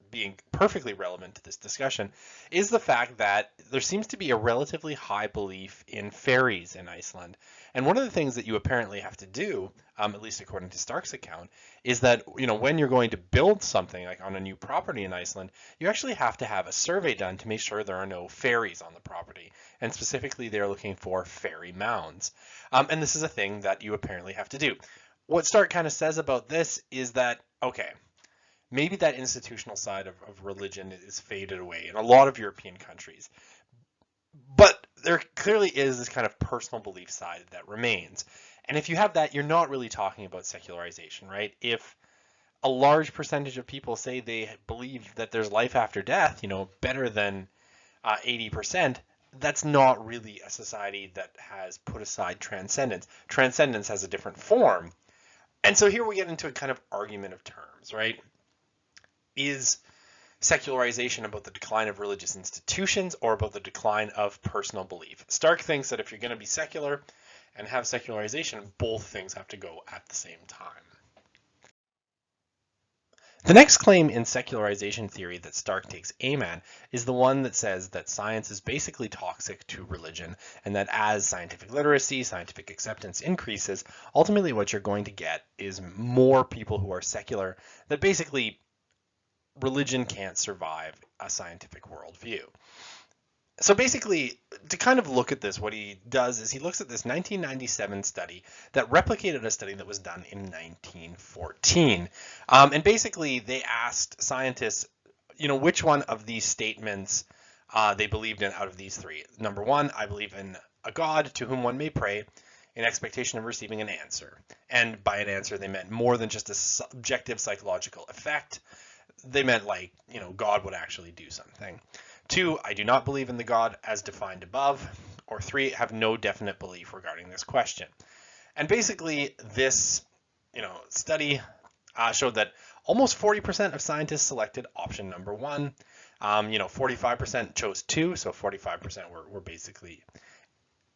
being perfectly relevant to this discussion is the fact that there seems to be a relatively high belief in fairies in Iceland. And one of the things that you apparently have to do, at least according to Stark's account, is that, when you're going to build something like on a new property in Iceland, you actually have to have a survey done to make sure there are no fairies on the property. And specifically, they're looking for fairy mounds. And this is a thing that you apparently have to do. What Stark kind of says about this is that, okay, maybe that institutional side of religion is faded away in a lot of European countries. But there clearly is this kind of personal belief side that remains. And if you have that, you're not really talking about secularization, right? If a large percentage of people say they believe that there's life after death, better than 80%, that's not really a society that has put aside transcendence. Transcendence has a different form. And so here we get into a kind of argument of terms, right? Is secularization about the decline of religious institutions or about the decline of personal belief? Stark thinks that if you're going to be secular and have secularization, both things have to go at the same time. The next claim in secularization theory that Stark takes aim at is the one that says that science is basically toxic to religion, and that as scientific literacy, scientific acceptance increases, ultimately what you're going to get is more people who are secular, that basically religion can't survive a scientific worldview. So basically, to kind of look at this, what he does is he looks at this 1997 study that replicated a study that was done in 1914. And basically, they asked scientists, which one of these statements they believed in out of these three. Number one, I believe in a God to whom one may pray in expectation of receiving an answer. And by an answer, they meant more than just a subjective psychological effect. They meant like, God would actually do something. Two, I do not believe in the God as defined above. Or three, have no definite belief regarding this question. And basically, this, study showed that almost 40% of scientists selected option number one. 45% chose two, so 45% were basically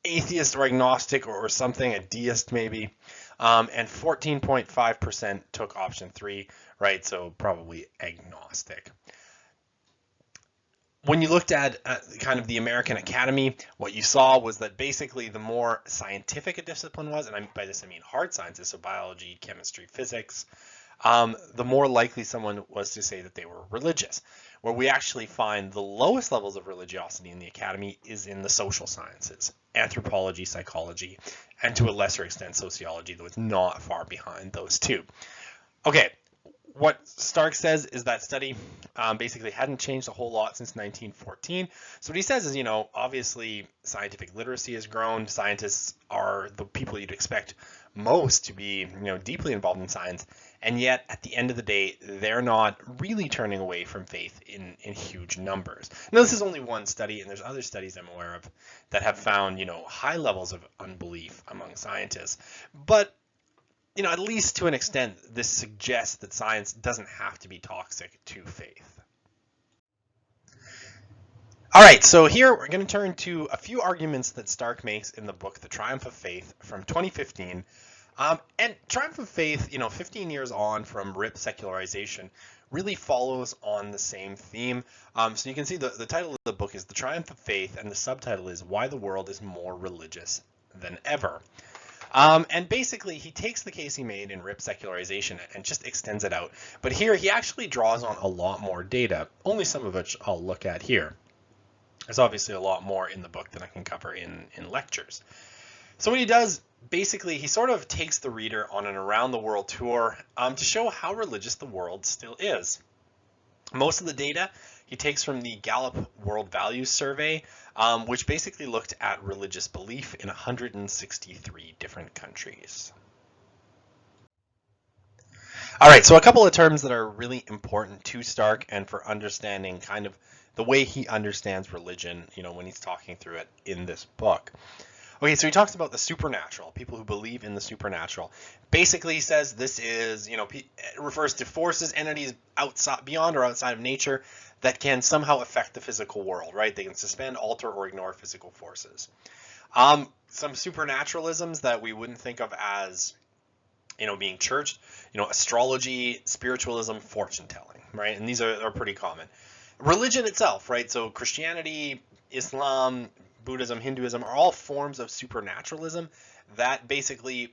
atheist or agnostic or something, a deist maybe. And 14.5% took option three, right? So probably agnostic. When you looked at kind of the American Academy, what you saw was that basically the more scientific a discipline was, and by this I mean hard sciences, so biology, chemistry, physics, the more likely someone was to say that they were religious. Where we actually find the lowest levels of religiosity in the academy is in the social sciences, anthropology, psychology, and to a lesser extent sociology, though it's not far behind those two. Okay, what Stark says is that study basically hadn't changed a whole lot since 1914. So what he says is, obviously scientific literacy has grown. Scientists are the people you'd expect most to be, deeply involved in science. And yet, at the end of the day, they're not really turning away from faith in huge numbers. Now, this is only one study, and there's other studies I'm aware of that have found, high levels of unbelief among scientists. But at least to an extent, this suggests that science doesn't have to be toxic to faith. All right, so here we're going to turn to a few arguments that Stark makes in the book, The Triumph of Faith from 2015. And Triumph of Faith, 15 years on from RIP Secularization, really follows on the same theme. So you can see the title of the book is The Triumph of Faith, and the subtitle is Why the World is More Religious Than Ever. And basically, he takes the case he made in RIP Secularization and just extends it out. But here, he actually draws on a lot more data, only some of which I'll look at here. There's obviously a lot more in the book than I can cover in lectures. So what he does, basically, he sort of takes the reader on an around-the-world tour to show how religious the world still is. Most of the data he takes from the Gallup World Values Survey, which basically looked at religious belief in 163 different countries. All right, so a couple of terms that are really important to Stark and for understanding kind of the way he understands religion, when he's talking through it in this book. Okay, so he talks about the supernatural, people who believe in the supernatural. Basically, he says this is, it refers to forces, entities outside, beyond or outside of nature that can somehow affect the physical world, right? They can suspend, alter, or ignore physical forces. Some supernaturalisms that we wouldn't think of as, being churched, astrology, spiritualism, fortune telling, right? And these are pretty common. Religion itself, right? So Christianity, Islam, Buddhism, Hinduism are all forms of supernaturalism that basically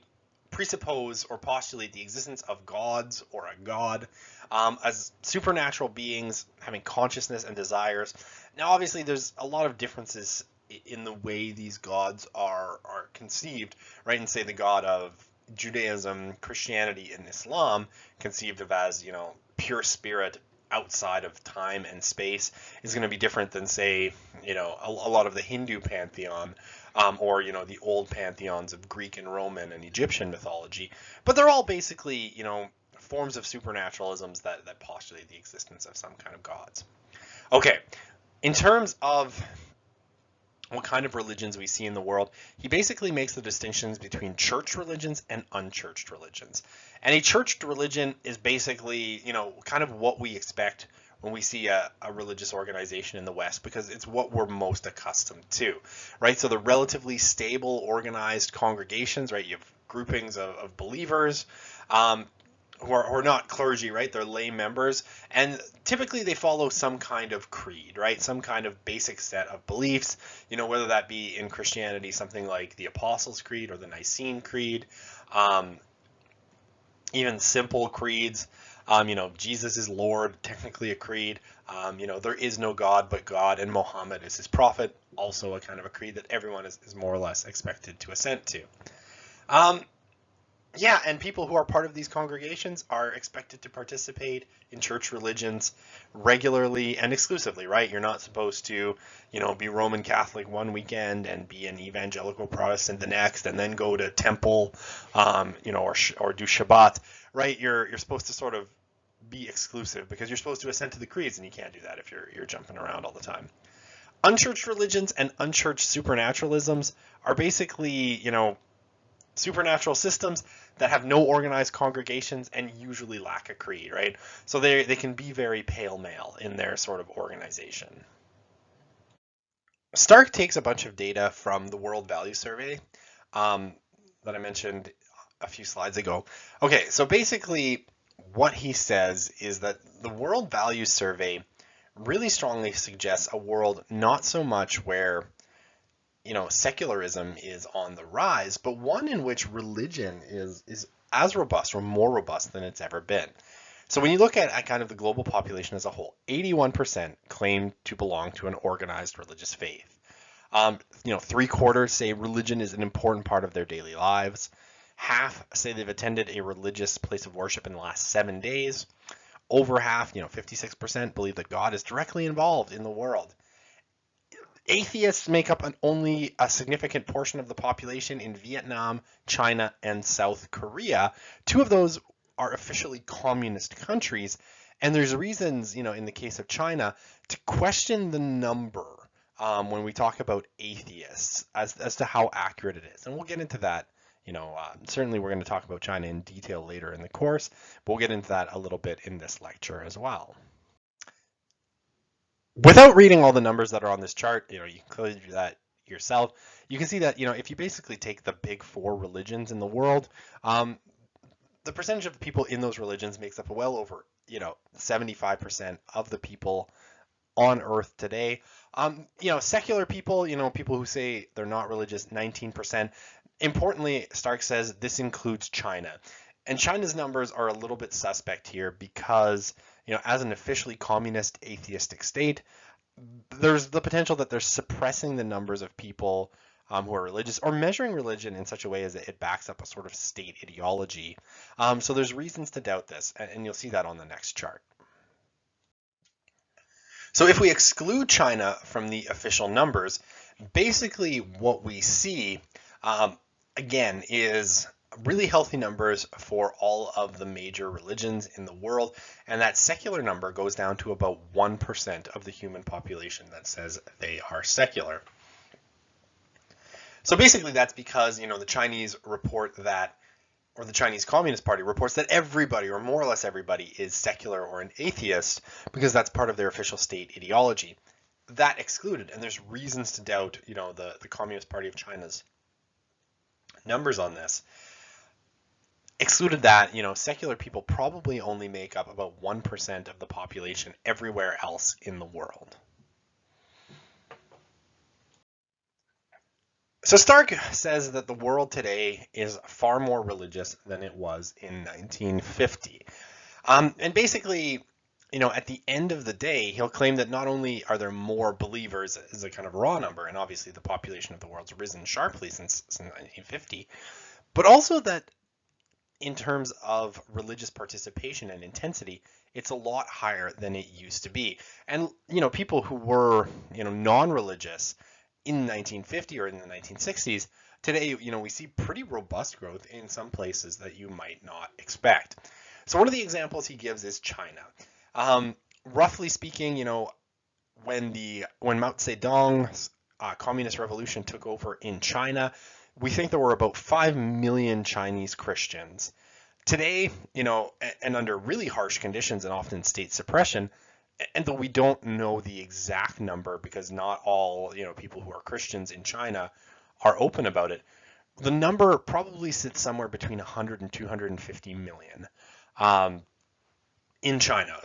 presuppose or postulate the existence of gods or a god as supernatural beings having consciousness and desires. Now, obviously, there's a lot of differences in the way these gods are conceived, right? And say the god of Judaism, Christianity, and Islam, conceived of as, pure spirit outside of time and space, is going to be different than, say, a lot of the Hindu pantheon, or the old pantheons of Greek and Roman and Egyptian mythology. But they're all basically forms of supernaturalisms that postulate the existence of some kind of gods. Okay, in terms of what kind of religions we see in the world, he basically makes the distinctions between church religions and unchurched religions. And a churched religion is basically, kind of what we expect when we see a religious organization in the West, because it's what we're most accustomed to, right? So the relatively stable, organized congregations, right? You have groupings of believers, who are not clergy, right? They're lay members, and typically they follow some kind of creed, right? Some kind of basic set of beliefs, whether that be in Christianity, something like the Apostles' Creed or the Nicene Creed, even simple creeds. Jesus is Lord, technically a creed. There is no God but God, and Muhammad is his prophet, also a kind of a creed that everyone is more or less expected to assent to. Um, yeah, and people who are part of these congregations are expected to participate in church religions regularly and exclusively, right? You're not supposed to, be Roman Catholic one weekend and be an evangelical Protestant the next, and then go to temple, or do Shabbat, right? You're supposed to sort of be exclusive because you're supposed to assent to the creeds, and you can't do that if you're jumping around all the time. Unchurched religions and unchurched supernaturalisms are basically, supernatural systems that have no organized congregations and usually lack a creed, right? So they can be very pale male in their sort of organization. Stark takes a bunch of data from the World Value Survey um, that I mentioned a few slides ago. Okay, so basically what he says is that the World Value Survey really strongly suggests a world not so much where secularism is on the rise, but one in which religion is as robust or more robust than it's ever been. So when you look at kind of the global population as a whole, 81% claim to belong to an organized religious faith. 3/4 say religion is an important part of their daily lives. Half say they've attended a religious place of worship in the last 7 days. Over half, 56%, believe that God is directly involved in the world. Atheists make up only a significant portion of the population in Vietnam, China, and South Korea. Two of those are officially communist countries, and there's reasons, in the case of China, to question the number when we talk about atheists as to how accurate it is. And we'll get into that. Certainly we're going to talk about China in detail later in the course, but we'll get into that a little bit in this lecture as well. Without reading all the numbers that are on this chart, you can clearly do that yourself. You can see that, if you basically take the big four religions in the world, the percentage of people in those religions makes up well over, 75% of the people on Earth today. Secular people, people who say they're not religious, 19%. Importantly, Stark says this includes China. And China's numbers are a little bit suspect here because, as an officially communist atheistic state, there's the potential that they're suppressing the numbers of people who are religious or measuring religion in such a way as that it backs up a sort of state ideology. So there's reasons to doubt this, and you'll see that on the next chart. So if we exclude China from the official numbers, basically what we see, again, is really healthy numbers for all of the major religions in the world, and that secular number goes down to about 1% of the human population that says they are secular. So basically that's because, the Chinese report that, or the Chinese Communist Party reports that everybody, or more or less everybody, is secular or an atheist because that's part of their official state ideology. That excluded, and there's reasons to doubt, the Communist Party of China's numbers on this. Excluded that, secular people probably only make up about 1% of the population everywhere else in the world. So Stark says that the world today is far more religious than it was in 1950. And basically, at the end of the day, he'll claim that not only are there more believers as a kind of raw number, and obviously the population of the world's risen sharply since 1950, but also that in terms of religious participation and intensity, it's a lot higher than it used to be. And, people who were, non-religious in 1950 or in the 1960s, today, we see pretty robust growth in some places that you might not expect. So one of the examples he gives is China. Roughly speaking, when Mao Zedong's communist revolution took over in China, we think there were about 5 million Chinese Christians. Today, and under really harsh conditions and often state suppression, and though we don't know the exact number because not all, people who are Christians in China are open about it, the number probably sits somewhere between 100 and 250 million in China.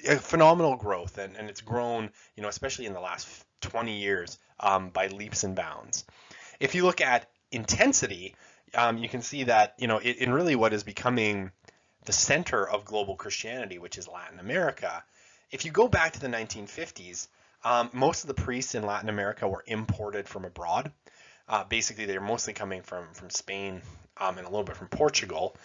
A phenomenal growth, and it's grown, especially in the last 20 years by leaps and bounds. If you look at intensity, you can see that, in really what is becoming the center of global Christianity, which is Latin America. If you go back to the 1950s, most of the priests in Latin America were imported from abroad. Basically, they were mostly coming from Spain and a little bit from Portugal,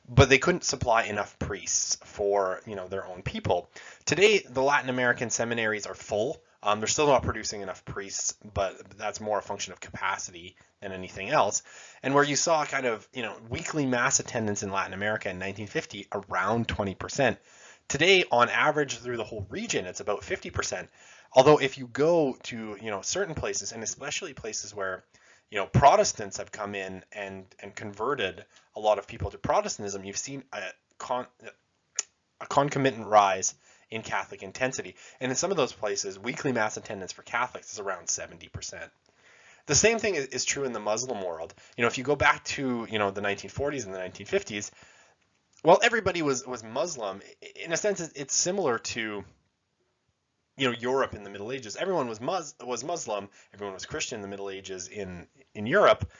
but they couldn't supply enough priests for their own people. Today, the Latin American seminaries are full. They're still not producing enough priests, but that's more a function of capacity than anything else. And where you saw kind of weekly mass attendance in Latin America in 1950 around 20%. Today, on average, through the whole region, it's about 50%. Although if you go to certain places, and especially places where Protestants have come in and converted a lot of people to Protestantism, you've seen a concomitant rise in Catholic intensity. And in some of those places, weekly mass attendance for Catholics is around 70%. The same thing is true in the Muslim world. If you go back to the 1940s and the 1950s, well, everybody was Muslim. In a sense, it's similar to Europe in the Middle Ages. Everyone was Muslim, everyone was Christian in the Middle Ages in Europe,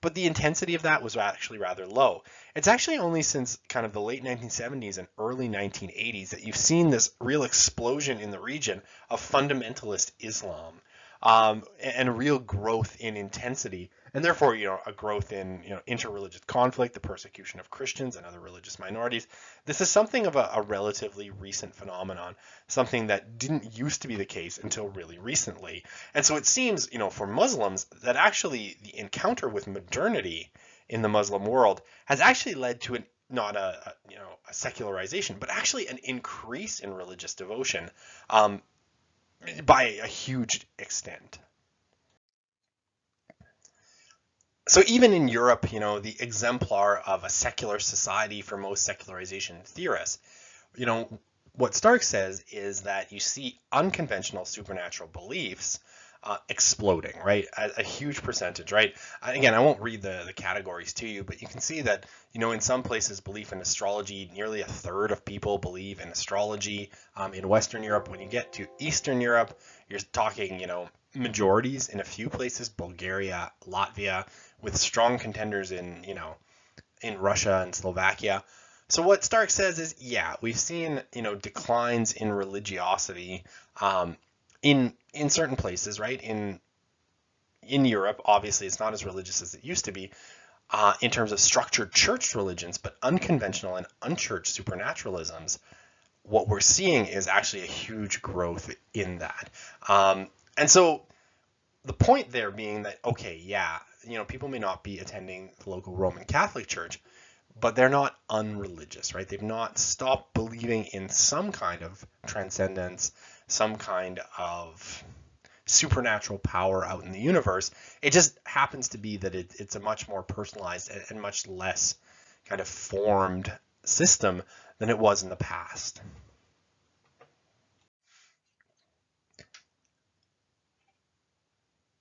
but the intensity of that was actually rather low. It's actually only since kind of the late 1970s and early 1980s that you've seen this real explosion in the region of fundamentalist Islam, and a real growth in intensity, and therefore a growth in interreligious conflict, the persecution of Christians and other religious minorities. This is something of a relatively recent phenomenon, something that didn't used to be the case until really recently. And so it seems for Muslims that actually the encounter with modernity in the Muslim world has actually led to not a secularization, but actually an increase in religious devotion, by a huge extent. So even in Europe, the exemplar of a secular society for most secularization theorists, what Stark says is that you see unconventional supernatural beliefs exploding, right? A huge percentage, right? Again, I won't read the categories to you, but you can see that, in some places, belief in astrology, nearly a third of people believe in astrology. In Western Europe, when you get to Eastern Europe, you're talking, majorities in a few places, Bulgaria, Latvia, with strong contenders in Russia and Slovakia. So what Stark says is, yeah, we've seen, declines in religiosity, in certain places, right? In Europe, obviously, it's not as religious as it used to be in terms of structured church religions, but unconventional and unchurched supernaturalisms. What we're seeing is actually a huge growth in that. And so the point there being that, okay, yeah, people may not be attending the local Roman Catholic Church, but they're not unreligious, right? They've not stopped believing in some kind of transcendence, some kind of supernatural power out in the universe. It just happens to be that it's a much more personalized and much less kind of formed system than it was in the past.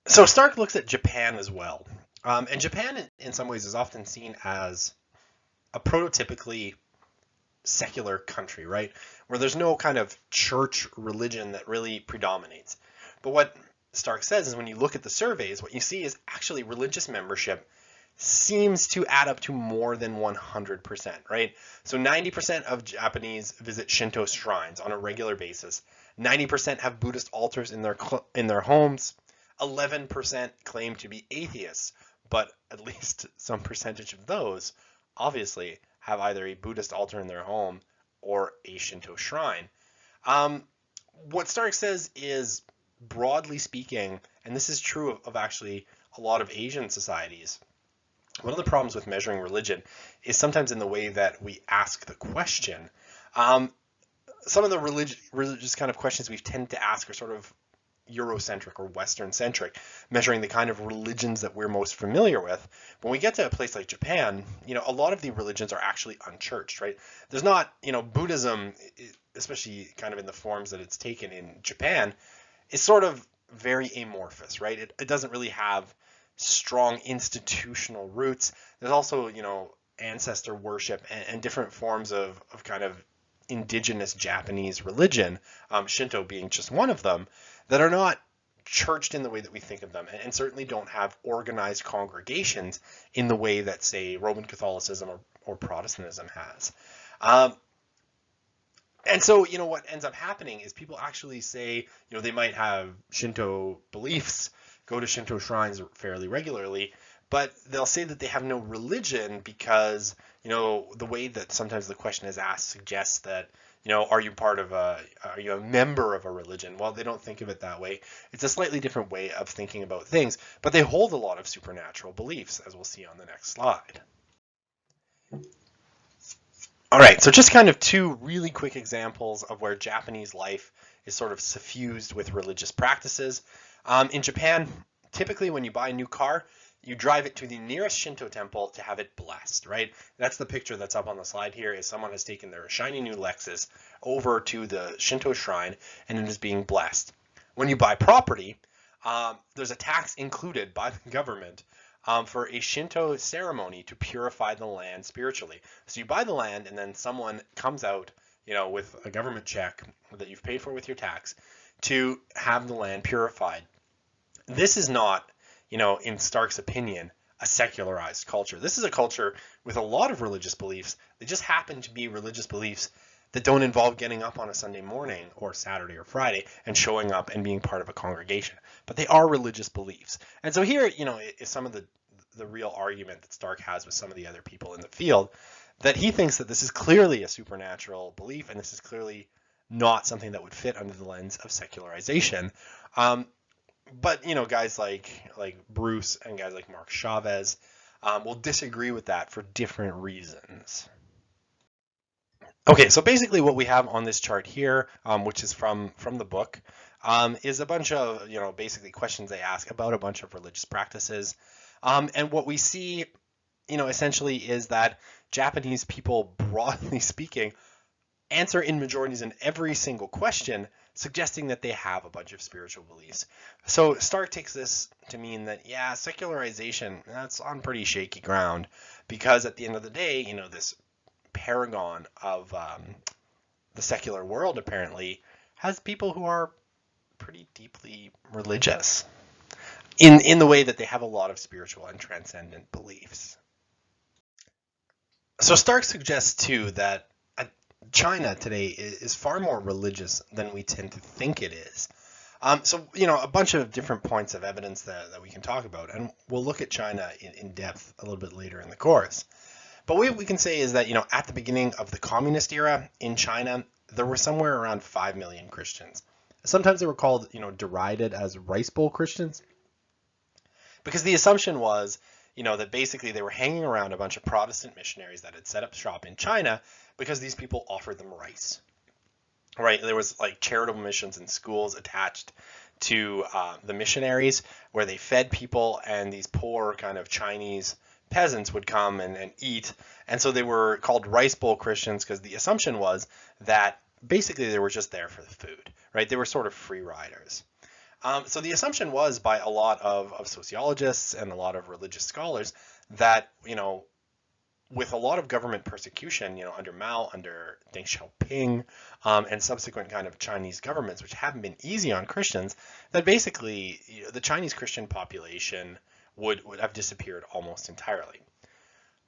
So Stark looks at Japan as well. And Japan, in some ways, is often seen as a prototypically secular country, right? Where there's no kind of church religion that really predominates. But what Stark says is when you look at the surveys, what you see is actually religious membership seems to add up to more than 100%, right? So 90% of Japanese visit Shinto shrines on a regular basis. 90% have Buddhist altars in their homes. 11% claim to be atheists, but at least some percentage of those obviously have either a Buddhist altar in their home or a Shinto shrine. What Stark says is, broadly speaking, and this is true of actually a lot of Asian societies, one of the problems with measuring religion is sometimes in the way that we ask the question. Some of the religious kind of questions we tend to ask are sort of Eurocentric or Western centric, measuring the kind of religions that we're most familiar with. When we get to a place like Japan, a lot of the religions are actually unchurched, right? There's not, Buddhism, especially kind of in the forms that it's taken in Japan, is sort of very amorphous, right? It doesn't really have strong institutional roots. There's also, ancestor worship and different forms of kind of indigenous Japanese religion, Shinto being just one of them, that are not churched in the way that we think of them, and certainly don't have organized congregations in the way that, say, Roman Catholicism or Protestantism has. Um, and so, what ends up happening is people actually say, they might have Shinto beliefs, go to Shinto shrines fairly regularly, but they'll say that they have no religion because, the way that sometimes the question is asked suggests that, are you a member of a religion? Well, they don't think of it that way. It's a slightly different way of thinking about things, but they hold a lot of supernatural beliefs, as we'll see on the next slide. All right, so just kind of two really quick examples of where Japanese life is sort of suffused with religious practices. In Japan, typically when you buy a new car, you drive it to the nearest Shinto temple to have it blessed, right? That's the picture that's up on the slide here, is someone has taken their shiny new Lexus over to the Shinto shrine and it is being blessed. When you buy property, there's a tax included by the government for a Shinto ceremony to purify the land spiritually. So you buy the land and then someone comes out, with a government check that you've paid for with your tax to have the land purified. This is not, in Stark's opinion, a secularized culture. This is a culture with a lot of religious beliefs. They just happen to be religious beliefs that don't involve getting up on a Sunday morning or Saturday or Friday and showing up and being part of a congregation. But they are religious beliefs. And so here, is some of the real argument that Stark has with some of the other people in the field, that he thinks that this is clearly a supernatural belief and this is clearly not something that would fit under the lens of secularization. But guys like Bruce and guys like Mark Chavez will disagree with that for different reasons. Okay, so basically what we have on this chart here, which is from the book, is a bunch of basically questions they ask about a bunch of religious practices. And what we see, essentially is that Japanese people, broadly speaking, answer in majorities in every single question, suggesting that they have a bunch of spiritual beliefs. So Stark takes this to mean that, yeah, secularization, that's on pretty shaky ground, because at the end of the day, this paragon of the secular world apparently has people who are pretty deeply religious in the way that they have a lot of spiritual and transcendent beliefs. So Stark suggests too that China today is far more religious than we tend to think it is. So, a bunch of different points of evidence that we can talk about, and we'll look at China in depth a little bit later in the course. But what we can say is that, at the beginning of the communist era in China, there were somewhere around 5 million Christians. Sometimes they were called, derided as rice bowl Christians, because the assumption was, that basically they were hanging around a bunch of Protestant missionaries that had set up shop in China because these people offered them rice. Right? There was like charitable missions and schools attached to the missionaries where they fed people, and these poor kind of Chinese peasants would come and eat. And so they were called rice bowl Christians because the assumption was that basically they were just there for the food, right? They were sort of free riders. So the assumption was by a lot of sociologists and a lot of religious scholars that, with a lot of government persecution, under Mao, under Deng Xiaoping, and subsequent kind of Chinese governments, which haven't been easy on Christians, that basically the Chinese Christian population would have disappeared almost entirely.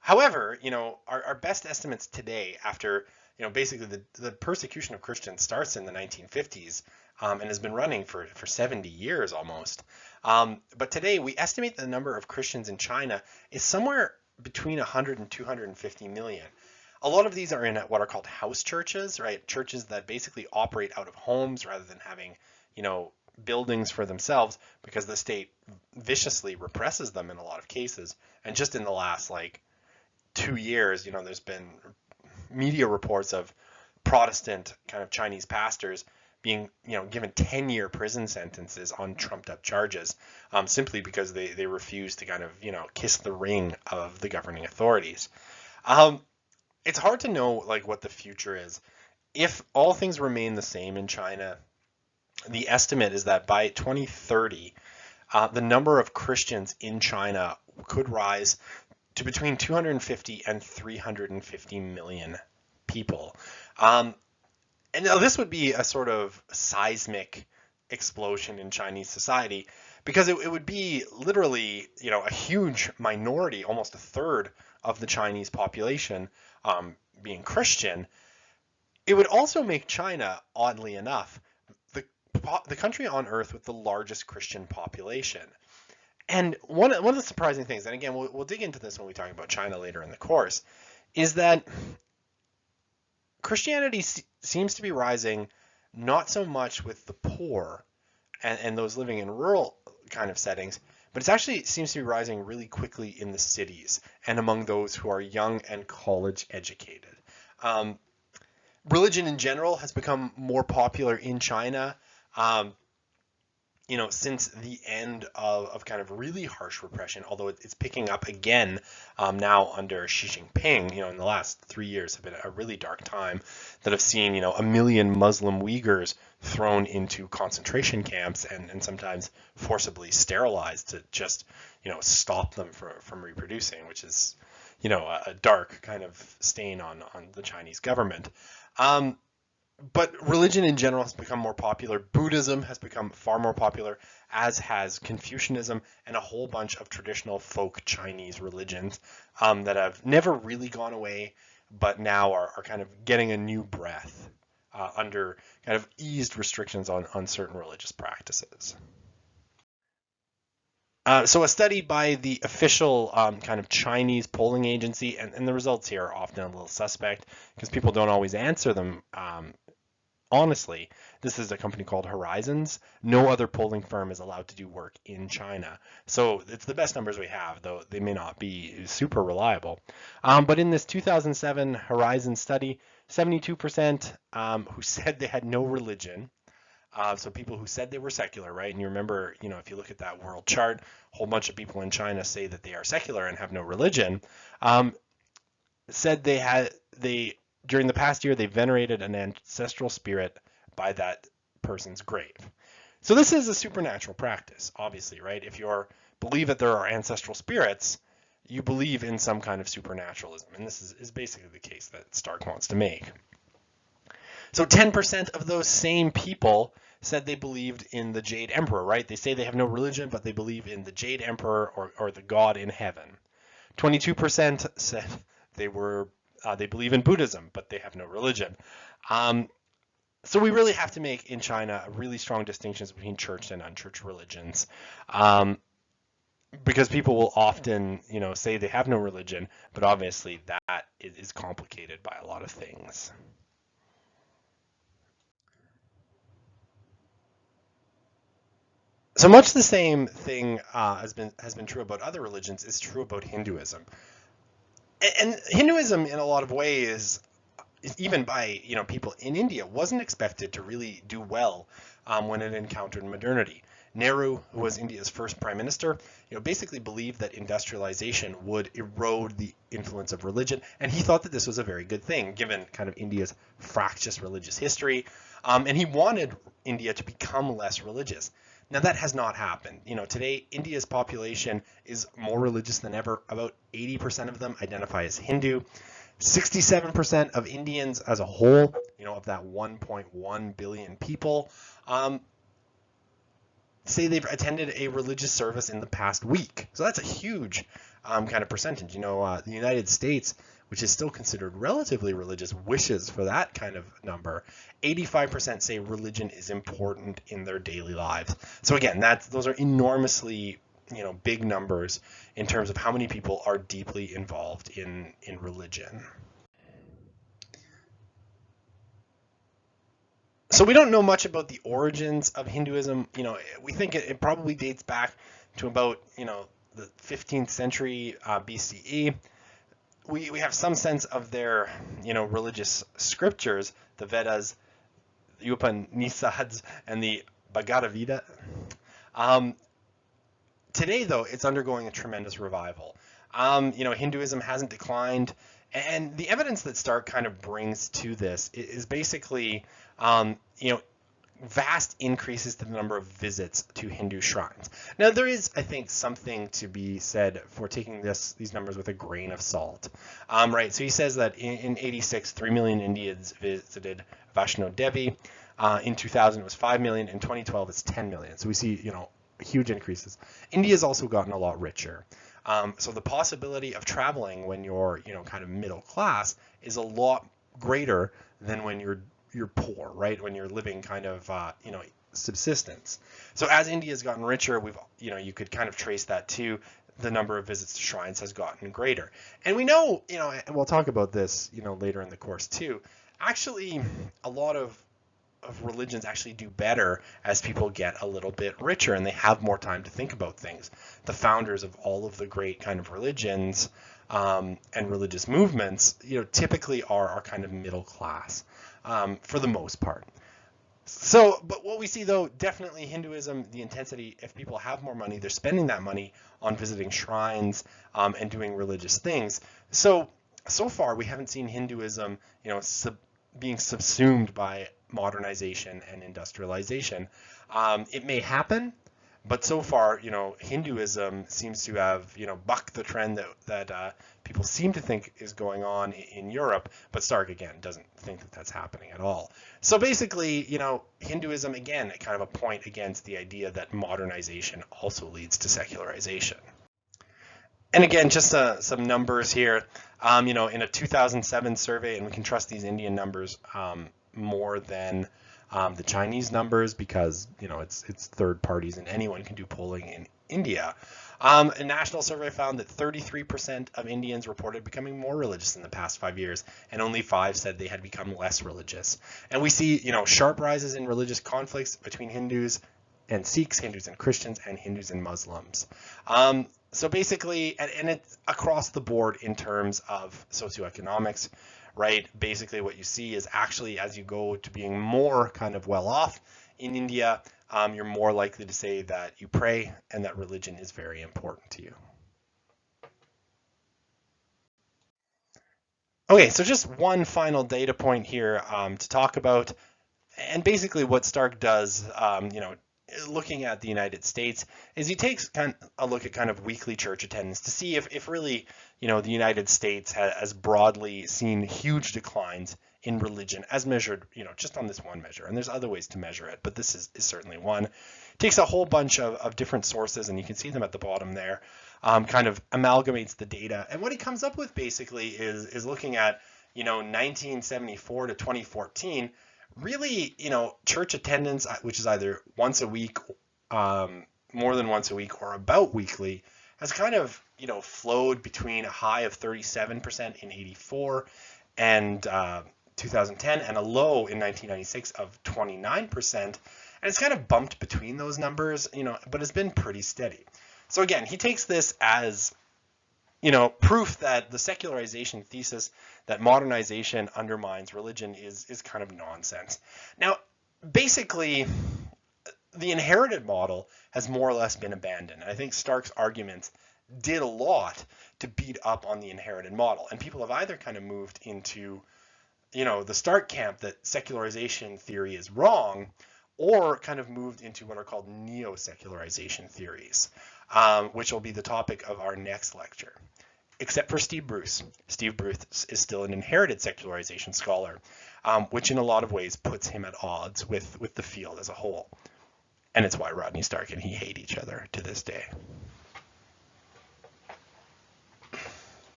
However, our best estimates today, after basically the persecution of Christians starts in the 1950s and has been running for 70 years almost. But today we estimate the number of Christians in China is somewhere between 100 and 250 million. A lot of these are in what are called house churches, right? Churches that basically operate out of homes rather than having, buildings for themselves, because the state viciously represses them in a lot of cases. And just in the last 2 years, there's been media reports of Protestant kind of Chinese pastors being, given 10-year prison sentences on trumped up charges, simply because they refuse to kind of, kiss the ring of the governing authorities. It's hard to know what the future is. If all things remain the same in China, the estimate is that by 2030, the number of Christians in China could rise to between 250 and 350 million people. And now this would be a sort of seismic explosion in Chinese society, because it would be literally, a huge minority, almost a third of the Chinese population, being Christian, it would also make China, oddly enough, the country on earth with the largest Christian population. And one of the surprising things, and again, we'll dig into this when we talk about China later in the course, is that Christianity seems to be rising not so much with the poor and those living in rural kind of settings, but it actually seems to be rising really quickly in the cities and among those who are young and college educated. Religion in general has become more popular in China. Since the end of kind of really harsh repression, although it's picking up again now under Xi Jinping, in the last 3 years have been a really dark time that have seen, 1 million Muslim Uyghurs thrown into concentration camps and sometimes forcibly sterilized to just, stop them from reproducing, which is, a dark kind of stain on the Chinese government. But religion in general has become more popular. Buddhism has become far more popular, as has Confucianism and a whole bunch of traditional folk Chinese religions that have never really gone away, but now are kind of getting a new breath under kind of eased restrictions on certain religious practices. So a study by the official kind of Chinese polling agency, and the results here are often a little suspect because people don't always answer them honestly. This is a company called Horizons. No other polling firm is allowed to do work in China. So it's the best numbers we have, though they may not be super reliable. But in this 2007 Horizons study, 72% who said they had no religion, so people who said they were secular, right? And you remember, if you look at that world chart, a whole bunch of people in China say that they are secular and have no religion, said during the past year, they venerated an ancestral spirit by that person's grave. So this is a supernatural practice, obviously, right? If you believe that there are ancestral spirits, you believe in some kind of supernaturalism. And this is basically the case that Stark wants to make. So 10% of those same people said they believed in the Jade Emperor, right? They say they have no religion, but they believe in the Jade Emperor or the God in heaven. 22% said they believe in Buddhism, but they have no religion. So we really have to make in China really strong distinctions between church and unchurched religions, because people will often, say they have no religion, but obviously that is complicated by a lot of things. So much the same thing has been true about other religions is true about Hinduism. And Hinduism, in a lot of ways, even by people in India, wasn't expected to really do well when it encountered modernity. Nehru, who was India's first prime minister, basically believed that industrialization would erode the influence of religion, and he thought that this was a very good thing, given kind of India's fractious religious history, and he wanted India to become less religious. Now that has not happened. Today India's population is more religious than ever. About 80% of them identify as Hindu. 67% of Indians as a whole, of that 1.1 billion people, say they've attended a religious service in the past week. So that's a huge kind of percentage. The United States, which is still considered relatively religious, wishes for that kind of number. 85% say religion is important in their daily lives. So again, those are enormously big numbers in terms of how many people are deeply involved in religion. So we don't know much about the origins of Hinduism. We think it probably dates back to about the 15th century BCE. We have some sense of their religious scriptures, the Vedas, the Upanishads, and the Bhagavad Gita. Today, though, it's undergoing a tremendous revival. Hinduism hasn't declined, and the evidence that Stark kind of brings to this is basically, vast increases to the number of visits to Hindu shrines. Now, there is, I think, something to be said for taking these numbers with a grain of salt, right? So he says that in 86, 3 million Indians visited Vaishno Devi. In 2000, it was 5 million. In 2012, it's 10 million. So we see, huge increases. India's also gotten a lot richer. So the possibility of traveling when you're, kind of middle class is a lot greater than when you're poor, right? When you're living kind of, subsistence. So as India's gotten richer, you could kind of trace that too. The number of visits to shrines has gotten greater. And we know, and we'll talk about this, later in the course too. Actually, a lot of religions actually do better as people get a little bit richer and they have more time to think about things. The founders of all of the great kind of religions and religious movements, typically are kind of middle class for the most part. So, but what we see though, definitely Hinduism, the intensity, if people have more money, they're spending that money on visiting shrines and doing religious things. So far we haven't seen Hinduism, being subsumed by modernization and industrialization. It may happen, but so far, Hinduism seems to have, bucked the trend that people seem to think is going on in Europe, but Stark, again, doesn't think that that's happening at all. So basically, Hinduism, again, kind of a point against the idea that modernization also leads to secularization. And again, just some numbers here. In a 2007 survey, and we can trust these Indian numbers more than the Chinese numbers because it's third parties and anyone can do polling in India. A national survey found that 33% of Indians reported becoming more religious in the past 5 years, and only 5 said they had become less religious. And we see, sharp rises in religious conflicts between Hindus and Sikhs, Hindus and Christians, and Hindus and Muslims. So basically, and it's across the board in terms of socioeconomics, right? Basically what you see is actually as you go to being more kind of well off in India, you're more likely to say that you pray and that religion is very important to you. Okay, so just one final data point here to talk about, and basically what Stark does, looking at the United States, is he takes kind of a look at kind of weekly church attendance to see if really, the United States has broadly seen huge declines in religion as measured, just on this one measure. And there's other ways to measure it, but this is certainly one. Takes a whole bunch of different sources, and you can see them at the bottom there, kind of amalgamates the data. And what he comes up with basically is looking at, 1974 to 2014, really, church attendance, which is either once a week, more than once a week, or about weekly, has kind of, flowed between a high of 37% in 84 and 2010 and a low in 1996 of 29%. And it's kind of bumped between those numbers, but it's been pretty steady. So again, he takes this as, proof that the secularization thesis that modernization undermines religion is kind of nonsense. Now, basically, the inherited model has more or less been abandoned. And I think Stark's arguments did a lot to beat up on the inherited model. And people have either kind of moved into, the Stark camp that secularization theory is wrong, or kind of moved into what are called neo-secularization theories, which will be the topic of our next lecture. Except for Steve Bruce. Steve Bruce is still an inherited secularization scholar, which in a lot of ways puts him at odds with the field as a whole. And it's why Rodney Stark and he hate each other to this day.